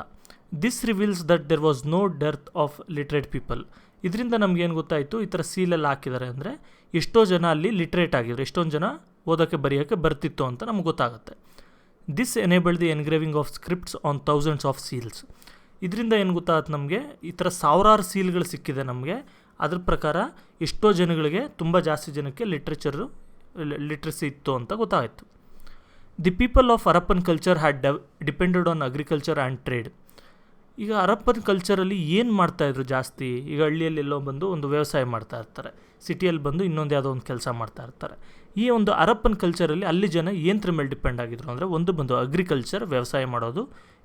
This reveals that there was no dearth of literate people. ಇದರಿಂದ ನಮಗೇನು ಗೊತ್ತಾಯಿತು, ಈ ಥರ ಸೀಲೆಲ್ಲ ಹಾಕಿದ್ದಾರೆ ಅಂದರೆ ಎಷ್ಟೋ ಜನ ಅಲ್ಲಿ ಲಿಟ್ರೇಟ್ ಆಗಿದ್ರು, ಎಷ್ಟೊಂದು ಜನ ಓದೋಕ್ಕೆ ಬರೆಯೋಕ್ಕೆ ಬರ್ತಿತ್ತು ಅಂತ ನಮ್ಗೆ ಗೊತ್ತಾಗುತ್ತೆ. This enabled the engraving of scripts on thousands of seals. ಇದರಿಂದ ಏನು ಗೊತ್ತಾಗುತ್ತೆ ನಮಗೆ, ಈ ಥರ ಸಾವಿರಾರು ಸೀಲ್ಗಳು ಸಿಕ್ಕಿದೆ ನಮಗೆ. ಅದ್ರ ಪ್ರಕಾರ ಎಷ್ಟೋ ಜನಗಳಿಗೆ, ತುಂಬ ಜಾಸ್ತಿ ಜನಕ್ಕೆ ಲಿಟ್ರಸಿ ಇತ್ತು ಅಂತ ಗೊತ್ತಾಯಿತು. The people of Harappan culture had depended on agriculture and trade. ಈಗ ಹರಪ್ಪನ್ ಕಲ್ಚರಲ್ಲಿ ಏನು ಮಾಡ್ತಾಯಿದ್ರು ಜಾಸ್ತಿ, ಈಗ ಹಳ್ಳಿಯಲ್ಲಿ ಎಲ್ಲೋ ಬಂದು ಒಂದು ವ್ಯವಸಾಯ ಮಾಡ್ತಾ ಇರ್ತಾರೆ, ಸಿಟಿಯಲ್ಲಿ ಬಂದು ಇನ್ನೊಂದು ಯಾವುದೋ ಒಂದು ಕೆಲಸ ಮಾಡ್ತಾ ಇರ್ತಾರೆ. ಈ ಒಂದು ಹರಪ್ಪನ್ ಕಲ್ಚರಲ್ಲಿ ಅಲ್ಲಿ ಜನ ಏನತ್ರ ಮೇಲೆ ಡಿಪೆಂಡ್ ಆಗಿದ್ರು ಅಂದರೆ, ಒಂದು ಬಂದು ಅಗ್ರಿಕಲ್ಚರ್ ವ್ಯವಸಾಯ ಮಾಡೋದು,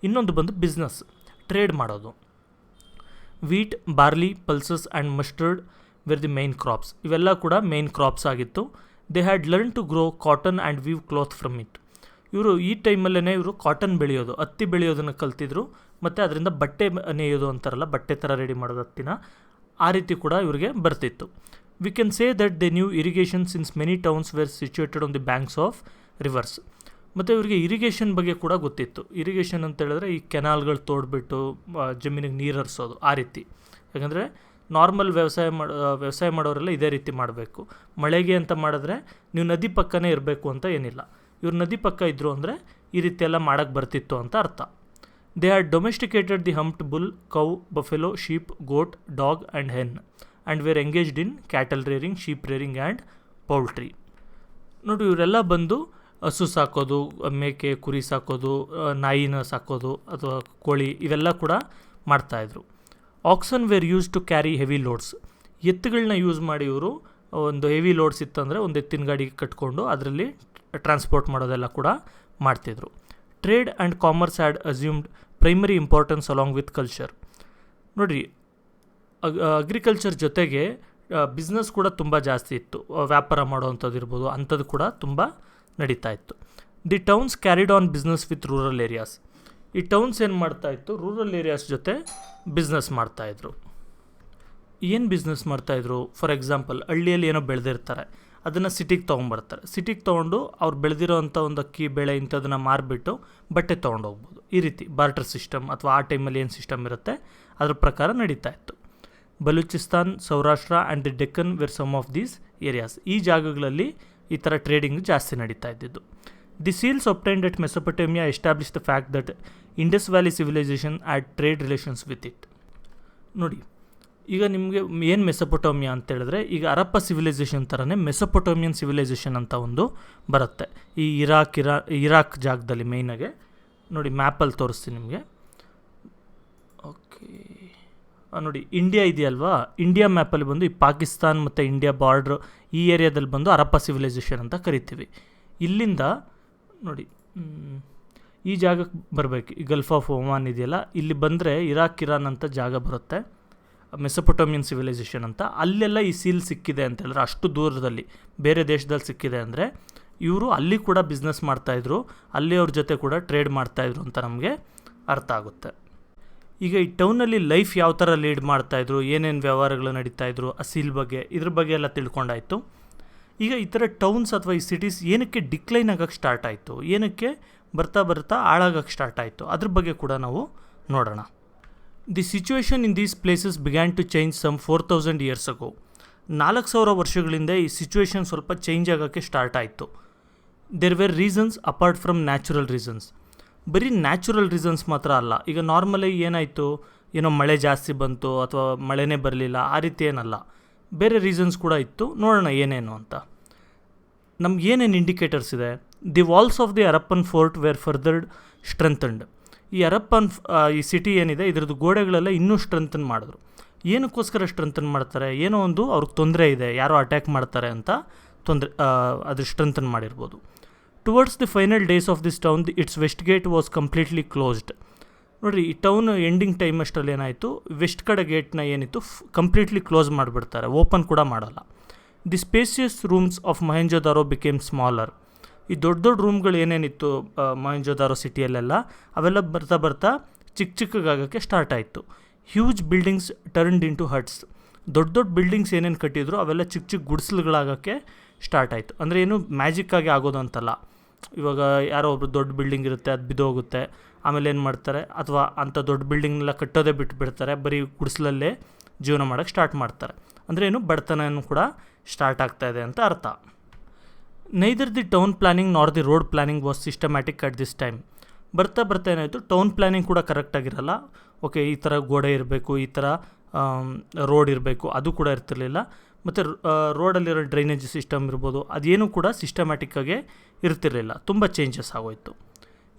ಇನ್ನೊಂದು ಬಂದು ಬಿಸ್ನೆಸ್ ಟ್ರೇಡ್ ಮಾಡೋದು. Wheat, barley, pulses and mustard were the main crops. ಇವೆಲ್ಲ ಕೂಡ ಮೈನ್ ಕ್ರಾಪ್ಸ್ ಆಗಿತ್ತು. They had learn to grow cotton and weave cloth from it. ಇವರು ಈ ಟೈಮಲ್ಲೇ ಇವರು ಕಾಟನ್ ಬೆಳೆಯೋದು, ಹತ್ತಿ ಬೆಳೆಯೋದನ್ನು ಕಲ್ತಿದ್ರು, ಮತ್ತು ಅದರಿಂದ ಬಟ್ಟೆ ನೇಯೋದು ಅಂತಾರಲ್ಲ, ಬಟ್ಟೆ ಥರ ರೆಡಿ ಮಾಡೋದು ಹತ್ತಿನ, ಆ ರೀತಿ ಕೂಡ ಇವರಿಗೆ ಬರ್ತಿತ್ತು. We can say that they knew irrigation since many towns were situated on the banks of rivers. ಮತ್ತು ಇವರಿಗೆ ಇರಿಗೇಷನ್ ಬಗ್ಗೆ ಕೂಡ ಗೊತ್ತಿತ್ತು. ಇರಿಗೇಷನ್ ಅಂತ ಹೇಳಿದ್ರೆ ಈ ಕೆನಾಲ್ಗಳು ತೋಡ್ಬಿಟ್ಟು ಜಮೀನಿಗೆ ನೀರು ಹರಿಸೋದು, ಆ ರೀತಿ. ಯಾಕಂದರೆ ನಾರ್ಮಲ್ ವ್ಯವಸಾಯ ಮಾಡೋರೆಲ್ಲ ಇದೇ ರೀತಿ ಮಾಡಬೇಕು. ಮಳೆಗೆ ಅಂತ ಮಾಡಿದ್ರೆ ನೀವು ನದಿ ಪಕ್ಕನೇ ಇರಬೇಕು ಅಂತ ಏನಿಲ್ಲ. ಇವ್ರು ನದಿ ಪಕ್ಕ ಇದ್ದರು ಅಂದರೆ ಈ ರೀತಿ ಎಲ್ಲ ಮಾಡೋಕ್ಕೆ ಬರ್ತಿತ್ತು ಅಂತ ಅರ್ಥ. They had domesticated the humped bull, cow, buffalo, sheep, goat, dog and hen and were engaged in cattle rearing, sheep rearing and poultry. ನೋಡಿ, ಇವರೆಲ್ಲ ಬಂದು ಹಸು ಸಾಕೋದು, ಮೇಕೆ, ಕುರಿ ಸಾಕೋದು, ನಾಯಿನ ಸಾಕೋದು ಅಥವಾ ಕೋಳಿ, ಇವೆಲ್ಲ ಕೂಡ ಮಾಡ್ತಾಯಿದ್ರು. Oxen were use to carry heavy loads. ಎತ್ತುಗಳನ್ನ ಯೂಸ್ ಮಾಡಿ ಇವರು ಒಂದು ಹೆವಿ ಲೋಡ್ಸ್ ಇತ್ತಂದರೆ ಒಂದು ಎತ್ತಿನ ಗಾಡಿಗೆ ಕಟ್ಕೊಂಡು ಅದರಲ್ಲಿ ಟ್ರಾನ್ಸ್ಪೋರ್ಟ್ ಮಾಡೋದೆಲ್ಲ ಕೂಡ ಮಾಡ್ತಿದ್ರು. Trade and commerce had assumed primary importance along with culture. ನೋಡಿರಿ, ಅಗ್ರಿಕಲ್ಚರ್ ಜೊತೆಗೆ ಬಿಸ್ನೆಸ್ ಕೂಡ ತುಂಬ ಜಾಸ್ತಿ ಇತ್ತು. ವ್ಯಾಪಾರ ಮಾಡೋವಂಥದ್ದು ಇರ್ಬೋದು, ಅಂಥದ್ದು ಕೂಡ ತುಂಬ ನಡೀತಾ ಇತ್ತು. The towns carried on business with rural areas. ಈ ಟೌನ್ಸ್ ಏನು ಮಾಡ್ತಾಯಿತ್ತು, ರೂರಲ್ ಏರಿಯಾಸ್ ಜೊತೆ ಬಿಸ್ನೆಸ್ ಮಾಡ್ತಾಯಿದ್ರು. ಏನು ಬಿಸ್ನೆಸ್ ಮಾಡ್ತಾಯಿದ್ರು? ಫಾರ್ ಎಕ್ಸಾಂಪಲ್, ಹಳ್ಳಿಯಲ್ಲಿ ಏನೋ ಬೆಳೆದಿರ್ತಾರೆ, ಅದನ್ನು ಸಿಟಿಗೆ ತೊಗೊಂಬರ್ತಾರೆ. ಸಿಟಿಗೆ ತೊಗೊಂಡು ಅವ್ರು ಬೆಳೆದಿರೋ ಅಂಥ ಒಂದು ಅಕ್ಕಿ, ಬೆಳೆ ಇಂಥದನ್ನು ಮಾರಿಬಿಟ್ಟು ಬಟ್ಟೆ ತೊಗೊಂಡೋಗ್ಬೋದು. ಈ ರೀತಿ ಬಾರ್ಟರ್ ಸಿಸ್ಟಮ್ ಅಥವಾ ಆ ಟೈಮಲ್ಲಿ ಏನು ಸಿಸ್ಟಮ್ ಇರುತ್ತೆ ಅದ್ರ ಪ್ರಕಾರ ನಡೀತಾ ಇತ್ತು. Baluchistan, Saurashtra and the Deccan were some of these areas. ಈ ಜಾಗಗಳಲ್ಲಿ ಈ ಥರ ಟ್ರೇಡಿಂಗ್ ಜಾಸ್ತಿ ನಡೀತಾ ಇದ್ದಿದ್ದು. The seals obtained at Mesopotamia establish the fact that Indus valley civilisation had trade relations with it. ನೋಡಿ, ಈಗ ನಿಮಗೆ ಏನು ಮೆಸೊಪೊಟೇಮಿಯಾ ಅಂತ ಹೇಳಿದ್ರೆ, ಈಗ ಹರಪ್ಪ ಸಿವಿಲೈಸೇಷನ್ ಥರನೇ ಮೆಸೊಪೊಟೇಮಿಯನ್ ಸಿವಿಲೈಸೇಷನ್ ಅಂತ ಒಂದು ಬರುತ್ತೆ. ಈ ಇರಾಕ್ ಜಾಗದಲ್ಲಿ ಮೇಯ್ನಾಗೆ ನೋಡಿ, ಮ್ಯಾಪಲ್ಲಿ ತೋರಿಸ್ತೀನಿ ನಿಮಗೆ. ಓಕೆ, ನೋಡಿ ಇಂಡಿಯಾ ಇದೆಯಲ್ವಾ, ಇಂಡಿಯಾ ಮ್ಯಾಪಲ್ಲಿ ಬಂದು ಈ ಪಾಕಿಸ್ತಾನ್ ಮತ್ತು ಇಂಡಿಯಾ ಬಾರ್ಡ್ರ್ ಈ ಏರಿಯಾದಲ್ಲಿ ಬಂದು ಹರಪ್ಪ ಸಿವಿಲೈಸೇಷನ್ ಅಂತ ಕರಿತೀವಿ. ಇಲ್ಲಿಂದ ನೋಡಿ ಈ ಜಾಗಕ್ಕೆ ಬರಬೇಕು, ಈ ಗಲ್ಫ್ ಆಫ್ ಒಮಾನ್ ಇದೆಯಲ್ಲ, ಇಲ್ಲಿ ಬಂದರೆ ಇರಾಕ್ ಇರಾನ್ ಅಂತ ಜಾಗ ಬರುತ್ತೆ, ಮೆಸೊಪೊಟೋಮಿಯನ್ ಸಿವಿಲೈಸೇಷನ್ ಅಂತ. ಅಲ್ಲೆಲ್ಲ ಈ ಸೀಲ್ ಸಿಕ್ಕಿದೆ ಅಂತ ಹೇಳಿದ್ರೆ, ಅಷ್ಟು ದೂರದಲ್ಲಿ ಬೇರೆ ದೇಶದಲ್ಲಿ ಸಿಕ್ಕಿದೆ ಅಂದರೆ ಇವರು ಅಲ್ಲಿ ಕೂಡ ಬಿಸ್ನೆಸ್ ಮಾಡ್ತಾಯಿದ್ರು, ಅಲ್ಲಿ ಅವ್ರ ಜೊತೆ ಕೂಡ ಟ್ರೇಡ್ ಮಾಡ್ತಾಯಿದ್ರು ಅಂತ ನಮಗೆ ಅರ್ಥ ಆಗುತ್ತೆ. ಈಗ ಈ ಟೌನಲ್ಲಿ ಲೈಫ್ ಯಾವ ಥರ ಲೀಡ್ ಮಾಡ್ತಾಯಿದ್ರು, ಏನೇನು ವ್ಯವಹಾರಗಳು ನಡೀತಾಯಿದ್ರು, ಆ ಸೀಲ್ ಬಗ್ಗೆ ಇದ್ರ ಬಗ್ಗೆ ಎಲ್ಲ ತಿಳ್ಕೊಂಡಾಯಿತು. ಈಗ ಈ ಥರ ಟೌನ್ಸ್ ಅಥವಾ ಈ ಸಿಟೀಸ್ ಏನಕ್ಕೆ ಡಿಕ್ಲೈನ್ ಆಗೋಕ್ಕೆ ಸ್ಟಾರ್ಟ್ ಆಯಿತು, ಏನಕ್ಕೆ ಬರ್ತಾ ಬರ್ತಾ ಹಾಳಾಗೋಕ್ಕೆ ಸ್ಟಾರ್ಟ್ ಆಯಿತು, ಅದ್ರ ಬಗ್ಗೆ ಕೂಡ ನಾವು ನೋಡೋಣ. The situation in these places began to change some 4000 years ago. 4000 ವರ್ಷಗಳಿಂದ ಈ ಸಿಚುವೇಶನ್ ಸ್ವಲ್ಪ ಚೇಂಜ್ ಆಗೋಕ್ಕೆ ಸ್ಟಾರ್ಟ್ ಆಯಿತು. There were reasons apart from natural reasons. ಬರೀ ನ್ಯಾಚುರಲ್ ರೀಸನ್ಸ್ ಮಾತ್ರ ಅಲ್ಲ. ಈಗ ನಾರ್ಮಲಾಗಿ ಏನಾಯಿತು, ಏನೋ ಮಳೆ ಜಾಸ್ತಿ ಬಂತು ಅಥವಾ ಮಳೆನೇ ಬರಲಿಲ್ಲ, ಆ ರೀತಿ ಏನಲ್ಲ, ಬೇರೆ ರೀಸನ್ಸ್ ಕೂಡ ಇತ್ತು. ನೋಡೋಣ ಏನೇನು ಅಂತ. ನಮ್ಗೆ ಏನೇನು ಇಂಡಿಕೇಟರ್ಸ್ ಇದೆ. The walls of the Harappan fort were furthered strengthened. ಈ ಹರಪ್ಪನ್ ಈ ಸಿಟಿ ಏನಿದೆ ಇದ್ರದ್ದು ಗೋಡೆಗಳೆಲ್ಲ ಇನ್ನೂ ಸ್ಟ್ರೆಂಥನ್ ಮಾಡಿದ್ರು. ಏನಕ್ಕೋಸ್ಕರ ಸ್ಟ್ರೆಂಥನ್ ಮಾಡ್ತಾರೆ, ಏನೋ ಒಂದು ಅವ್ರಿಗೆ ತೊಂದರೆ ಇದೆ, ಯಾರೋ ಅಟ್ಯಾಕ್ ಮಾಡ್ತಾರೆ ಅಂತ ಅದು ಸ್ಟ್ರೆಂಥನ್ ಮಾಡಿರ್ಬೋದು. Towards the final days of this town its west gate was completely closed. ನೋಡಿರಿ, ಈ ಟೌನ್ ಎಂಡಿಂಗ್ ಟೈಮ್ ಅಷ್ಟರಲ್ಲಿ ಏನಾಯಿತು, ವೆಸ್ಟ್ ಕಡೆ ಗೇಟ್ನ ಏನಿತ್ತು ಕಂಪ್ಲೀಟ್ಲಿ ಕ್ಲೋಸ್ ಮಾಡಿಬಿಡ್ತಾರೆ, ಓಪನ್ ಕೂಡ ಮಾಡಲ್ಲ. The spacious rooms of Mohenjodaro became smaller. ಈ ದೊಡ್ಡ ದೊಡ್ಡ ರೂಮ್ಗಳು ಏನೇನಿತ್ತು ಮೊಹೆಂಜೊದಾರೋ ಸಿಟಿಯಲ್ಲೆಲ್ಲ, ಅವೆಲ್ಲ ಬರ್ತಾ ಬರ್ತಾ ಚಿಕ್ಕ ಚಿಕ್ಕಗಾಗೋಕ್ಕೆ ಸ್ಟಾರ್ಟ್ ಆಯಿತು. Huge buildings turned in to huts. ದೊಡ್ಡ ದೊಡ್ಡ ಬಿಲ್ಡಿಂಗ್ಸ್ ಏನೇನು ಕಟ್ಟಿದ್ರು ಅವೆಲ್ಲ ಚಿಕ್ಕ ಚಿಕ್ಕ ಗುಡಿಸಲುಗಳಾಗೋಕ್ಕೆ ಸ್ಟಾರ್ಟ್ ಆಯಿತು. ಅಂದರೆ ಏನು ಮ್ಯಾಜಿಕ್ಕಾಗಿ ಆಗೋದು ಅಂತಲ್ಲ. ಇವಾಗ ಯಾರೋ ಒಬ್ರು ದೊಡ್ಡ ಬಿಲ್ಡಿಂಗ್ ಇರುತ್ತೆ, ಅದು ಬಿದ್ದೋಗುತ್ತೆ, ಆಮೇಲೆ ಏನು ಮಾಡ್ತಾರೆ, ಅಥವಾ ಅಂಥ ದೊಡ್ಡ ಬಿಲ್ಡಿಂಗ್ನೆಲ್ಲ ಕಟ್ಟೋದೇ ಬಿಟ್ಬಿಡ್ತಾರೆ, ಬರೀ ಗುಡಿಸಲಲ್ಲೇ ಜೀವನ ಮಾಡೋಕ್ಕೆ ಸ್ಟಾರ್ಟ್ ಮಾಡ್ತಾರೆ. ಅಂದರೆ ಏನು, ಬಡತನನೂ ಕೂಡ ಸ್ಟಾರ್ಟ್ ಆಗ್ತಾಯಿದೆ ಅಂತ ಅರ್ಥ. ನೈದರ್ ದಿ ಟೌನ್ ಪ್ಲಾನಿಂಗ್ ನಾರ್ the road planning was systematic at this time. ಬರ್ತಾ ಬರ್ತಾ ಏನಾಯಿತು, ಟೌನ್ ಪ್ಲಾನಿಂಗ್ ಕೂಡ ಕರೆಕ್ಟಾಗಿರಲ್ಲ. ಓಕೆ, ಈ ಥರ ಗೋಡೆ ಇರಬೇಕು, ಈ ಥರ ರೋಡ್ ಇರಬೇಕು, ಅದು ಕೂಡ ಇರ್ತಿರ್ಲಿಲ್ಲ. ಮತ್ತು ರೋಡಲ್ಲಿರೋ ಡ್ರೈನೇಜ್ ಸಿಸ್ಟಮ್ ಇರ್ಬೋದು, ಅದೇನೂ ಕೂಡ ಸಿಸ್ಟಮ್ಯಾಟಿಕ್ಕಾಗೆ ಇರ್ತಿರಲಿಲ್ಲ. ತುಂಬ ಚೇಂಜಸ್ ಆಗೋಯಿತು.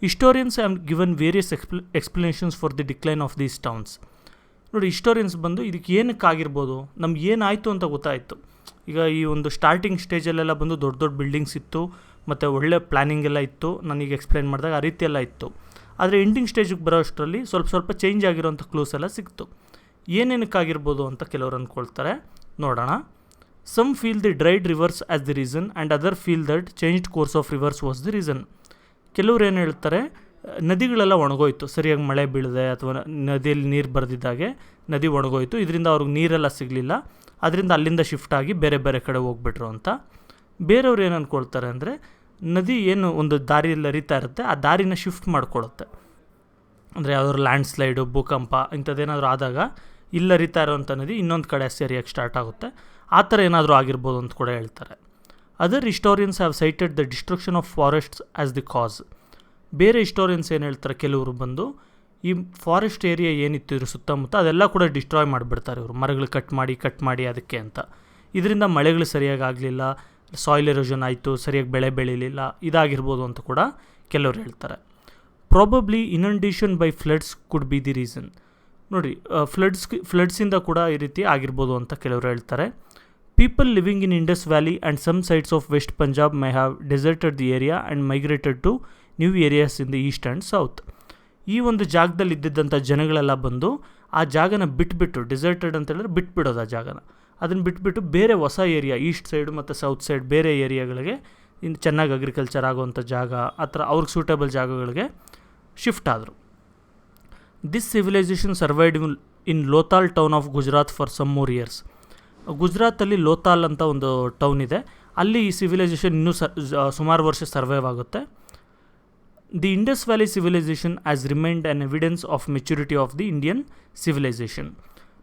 Historians have given various explanations for the decline of these towns. ನೋಡಿ, ಹಿಸ್ಟೋರಿಯನ್ಸ್ ಬಂದು ಇದಕ್ಕೆ ಏನಕ್ಕಾಗಿರ್ಬೋದು, ನಮ್ಗೆ ಏನಾಯಿತು ಅಂತ ಗೊತ್ತಾಯಿತು. ಈಗ ಈ ಒಂದು ಸ್ಟಾರ್ಟಿಂಗ್ ಸ್ಟೇಜಲ್ಲೆಲ್ಲ ಬಂದು ದೊಡ್ಡ ದೊಡ್ಡ ಬಿಲ್ಡಿಂಗ್ಸ್ ಇತ್ತು, ಮತ್ತು ಒಳ್ಳೆ ಪ್ಲ್ಯಾನಿಂಗ್ ಎಲ್ಲ ಇತ್ತು, ನನಗೆ ಎಕ್ಸ್ಪ್ಲೈನ್ ಮಾಡಿದಾಗ ಆ ರೀತಿ ಎಲ್ಲ ಇತ್ತು. ಆದರೆ ಎಂಡಿಂಗ್ ಸ್ಟೇಜಿಗೆ ಬರೋ ಅಷ್ಟರಲ್ಲಿ ಸ್ವಲ್ಪ ಸ್ವಲ್ಪ ಚೇಂಜ್ ಆಗಿರೋಂಥ ಕ್ಲೂಸ್ ಎಲ್ಲ ಸಿಕ್ತು. ಏನೇನಕ್ಕಾಗಿರ್ಬೋದು ಅಂತ ಕೆಲವರು ಅಂದ್ಕೊಳ್ತಾರೆ, ನೋಡೋಣ. Some feel the dried rivers as the reason and other feel that changed course of rivers was the reason. ಕೆಲವ್ರು ಏನು ಹೇಳ್ತಾರೆ, ನದಿಗಳೆಲ್ಲ ಒಣಗೋಯ್ತು, ಸರಿಯಾಗಿ ಮಳೆ ಬೀಳದೆ ಅಥವಾ ನದಿಯಲ್ಲಿ ನೀರು ಬರೆದಿದ್ದಾಗೆ ನದಿ ಒಣಗೋಯ್ತು, ಇದರಿಂದ ಅವ್ರಿಗೆ ನೀರೆಲ್ಲ ಸಿಗಲಿಲ್ಲ, ಅದರಿಂದ ಅಲ್ಲಿಂದ ಶಿಫ್ಟ್ ಆಗಿ ಬೇರೆ ಬೇರೆ ಕಡೆ ಹೋಗ್ಬಿಟ್ರು ಅಂತ. ಬೇರೆಯವ್ರು ಏನು ಅಂದ್ಕೊಳ್ತಾರೆ ಅಂದರೆ, ನದಿ ಏನು ಒಂದು ದಾರಿಯಲ್ಲಿ ಹರಿತಾ ಇರುತ್ತೆ, ಆ ದಾರಿನ ಶಿಫ್ಟ್ ಮಾಡ್ಕೊಳುತ್ತೆ. ಅಂದರೆ ಯಾವ್ದಾದ್ರು ಲ್ಯಾಂಡ್ ಸ್ಲೈಡು, ಭೂಕಂಪ ಇಂಥದ್ದೇನಾದರೂ ಆದಾಗ ಇಲ್ಲಿ ಹರಿತಾ ಇರೋವಂಥ ನದಿ ಇನ್ನೊಂದು ಕಡೆ ಸರಿಯಾಗಿ ಸ್ಟಾರ್ಟ್ ಆಗುತ್ತೆ, ಆ ಥರ ಏನಾದರೂ ಆಗಿರ್ಬೋದು ಅಂತ ಕೂಡ ಹೇಳ್ತಾರೆ. Other historians have sighted the destruction of forests as the ಕಾಸ್. ಬೇರೆ ಹಿಸ್ಟೋರಿಯನ್ಸ್ ಏನು ಹೇಳ್ತಾರೆ, ಕೆಲವರು ಬಂದು ಈ ಫಾರೆಸ್ಟ್ ಏರಿಯಾ ಏನಿತ್ತು ಇದ್ರ ಸುತ್ತಮುತ್ತ ಅದೆಲ್ಲ ಕೂಡ ಡಿಸ್ಟ್ರಾಯ್ ಮಾಡಿಬಿಡ್ತಾರೆ ಇವರು, ಮರಗಳು ಕಟ್ ಮಾಡಿ ಅದಕ್ಕೆ ಅಂತ. ಇದರಿಂದ ಮಳೆಗಳು ಸರಿಯಾಗಿ ಆಗಲಿಲ್ಲ, ಸಾಯಿಲ್ ಎರೋಷನ್ ಆಯಿತು, ಸರಿಯಾಗಿ ಬೆಳೆ ಬೆಳೀಲಿಲ್ಲ, ಇದಾಗಿರ್ಬೋದು ಅಂತ ಕೂಡ ಕೆಲವರು ಹೇಳ್ತಾರೆ. Probably inundation by floods could be the reason. ನೋಡಿ, ಫ್ಲಡ್ಸಿಂದ ಕೂಡ ಈ ರೀತಿ ಆಗಿರ್ಬೋದು ಅಂತ ಕೆಲವರು ಹೇಳ್ತಾರೆ. People living in Indus valley and some sides of west Punjab may have deserted the area and migrated to new areas in the east and south. ಈ ಒಂದು ಜಾಗದಲ್ಲಿ ಇದ್ದಿದ್ದಂಥ ಜನಗಳೆಲ್ಲ ಬಂದು ಆ ಜಾಗನ ಬಿಟ್ಬಿಟ್ಟು, ಡೆಸರ್ಟೆಡ್ ಅಂತ ಹೇಳಿದ್ರೆ ಬಿಟ್ಬಿಡೋದು ಆ ಜಾಗನ, ಅದನ್ನು ಬಿಟ್ಬಿಟ್ಟು ಬೇರೆ ಹೊಸ ಏರಿಯಾ ಈಸ್ಟ್ ಸೈಡು ಮತ್ತು ಸೌತ್ ಸೈಡ್ ಬೇರೆ ಏರಿಯಾಗಳಿಗೆ, ಇನ್ನು ಚೆನ್ನಾಗಿ ಅಗ್ರಿಕಲ್ಚರ್ ಆಗುವಂಥ ಜಾಗ, ಆ ಥರ ಅವ್ರಿಗೆ ಸೂಟೇಬಲ್ ಜಾಗಗಳಿಗೆ ಶಿಫ್ಟ್ ಆದರು. This civilisation survived in Lothal town of Gujarat for some more years. ಗುಜರಾತಲ್ಲಿ ಲೋಥಾಲ್ ಅಂತ ಒಂದು ಟೌನ್ ಇದೆ, ಅಲ್ಲಿ ಈ ಸಿವಿಲೈಸೇಷನ್ ಇನ್ನೂ ಸುಮಾರು ವರ್ಷ ಸರ್ವೈವ್ ಆಗುತ್ತೆ. The Indus valley civilisation as remained an evidence of maturity of the Indian civilisation.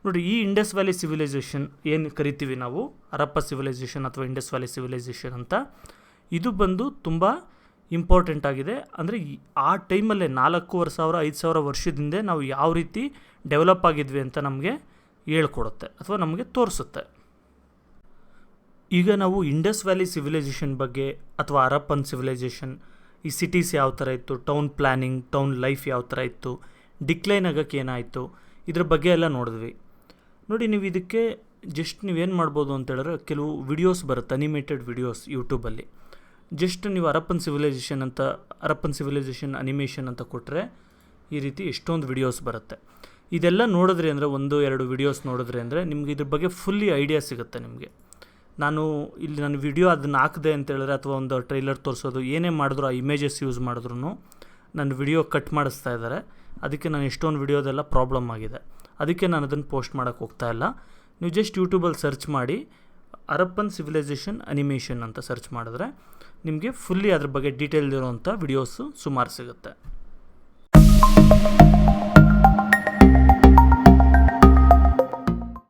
ನೋಡಿ, ಈ ಇಂಡಸ್ ವ್ಯಾಲಿ ಸಿವಿಲೈಸೇಷನ್ ಏನು ಕರಿತೀವಿ ನಾವು, ಹರಪ್ಪ ಸಿವಿಲೈಸೇಷನ್ ಅಥವಾ ಇಂಡಸ್ ವ್ಯಾಲಿ ಸಿವಿಲೈಸೇಷನ್ ಅಂತ, ಇದು ಬಂದು ತುಂಬ ಇಂಪಾರ್ಟೆಂಟ್ ಆಗಿದೆ. ಅಂದರೆ ಆ ಟೈಮಲ್ಲೇ 4,500 ವರ್ಷದಿಂದ ನಾವು ಯಾವ ರೀತಿ ಡೆವಲಪ್ ಆಗಿದ್ವಿ ಅಂತ ನಮಗೆ ಹೇಳ್ಕೊಡುತ್ತೆ ಅಥವಾ ನಮಗೆ ತೋರಿಸುತ್ತೆ. ಈಗ ನಾವು ಇಂಡಸ್ ವ್ಯಾಲಿ ಸಿವಿಲೈಸೇಷನ್ ಬಗ್ಗೆ ಅಥವಾ ಹರಪ್ಪನ್ ಸಿವಿಲೈಸೇಷನ್, ಈ ಸಿಟೀಸ್ ಯಾವ ಥರ ಇತ್ತು, ಟೌನ್ ಪ್ಲ್ಯಾನಿಂಗ್, ಟೌನ್ ಲೈಫ್ ಯಾವ ಥರ ಇತ್ತು, ಡಿಕ್ಲೈನ್ ಆಗೋಕ್ಕೆ ಏನಾಯಿತು, ಇದ್ರ ಬಗ್ಗೆ ಎಲ್ಲ ನೋಡಿದ್ವಿ. ನೋಡಿ ನೀವು ಇದಕ್ಕೆ ಜಸ್ಟ್ ನೀವೇನು ಮಾಡ್ಬೋದು ಅಂತ ಹೇಳಿದ್ರೆ ಕೆಲವು ವಿಡಿಯೋಸ್ ಬರುತ್ತೆ, ಅನಿಮೇಟೆಡ್ ವಿಡಿಯೋಸ್ ಯೂಟ್ಯೂಬಲ್ಲಿ. ಜಸ್ಟ್ ನೀವು ಹರಪ್ಪನ್ ಸಿವಿಲೈಸೇಷನ್ ಅನಿಮೇಷನ್ ಅಂತ ಕೊಟ್ಟರೆ ಈ ರೀತಿ ಎಷ್ಟೊಂದು ವಿಡಿಯೋಸ್ ಬರುತ್ತೆ. ಇದೆಲ್ಲ ನೋಡಿದ್ರಿ ಅಂದರೆ 1-2 ವಿಡಿಯೋಸ್ ನೋಡಿದ್ರಿ ಅಂದರೆ ನಿಮ್ಗೆ ಇದ್ರ ಬಗ್ಗೆ ಫುಲ್ಲಿ ಐಡಿಯಾ ಸಿಗುತ್ತೆ ನಿಮಗೆ. ನಾನು ವಿಡಿಯೋ ಅದನ್ನು ಹಾಕಿದೆ ಅಂತ ಹೇಳಿದ್ರೆ ಅಥವಾ ಒಂದು ಟ್ರೈಲರ್ ತೋರಿಸೋದು ಏನೇ ಮಾಡಿದ್ರು, ಆ ಇಮೇಜಸ್ ಯೂಸ್ ಮಾಡಿದ್ರು ನನ್ನ ವಿಡಿಯೋ ಕಟ್ ಮಾಡಿಸ್ತಾ ಇದ್ದಾರೆ. ಅದಕ್ಕೆ ನಾನು ಎಷ್ಟೊಂದು ವಿಡಿಯೋದೆಲ್ಲ ಪ್ರಾಬ್ಲಮ್ ಆಗಿದೆ. ಅದಕ್ಕೆ ನಾನು ಅದನ್ನು ಪೋಸ್ಟ್ ಮಾಡೋಕ್ಕೆ ಹೋಗ್ತಾಯಿಲ್ಲ. ನೀವು ಜಸ್ಟ್ ಯೂಟ್ಯೂಬಲ್ಲಿ ಸರ್ಚ್ ಮಾಡಿ ಹರಪ್ಪನ್ ಸಿವಿಲೈಸೇಷನ್ ಅನಿಮೇಷನ್ ಅಂತ ಸರ್ಚ್ ಮಾಡಿದ್ರೆ ನಿಮಗೆ ಫುಲ್ಲಿ ಅದ್ರ ಬಗ್ಗೆ ಡೀಟೇಲ್ ಇರೋವಂಥ ವಿಡಿಯೋಸು ಸುಮಾರು ಸಿಗುತ್ತೆ.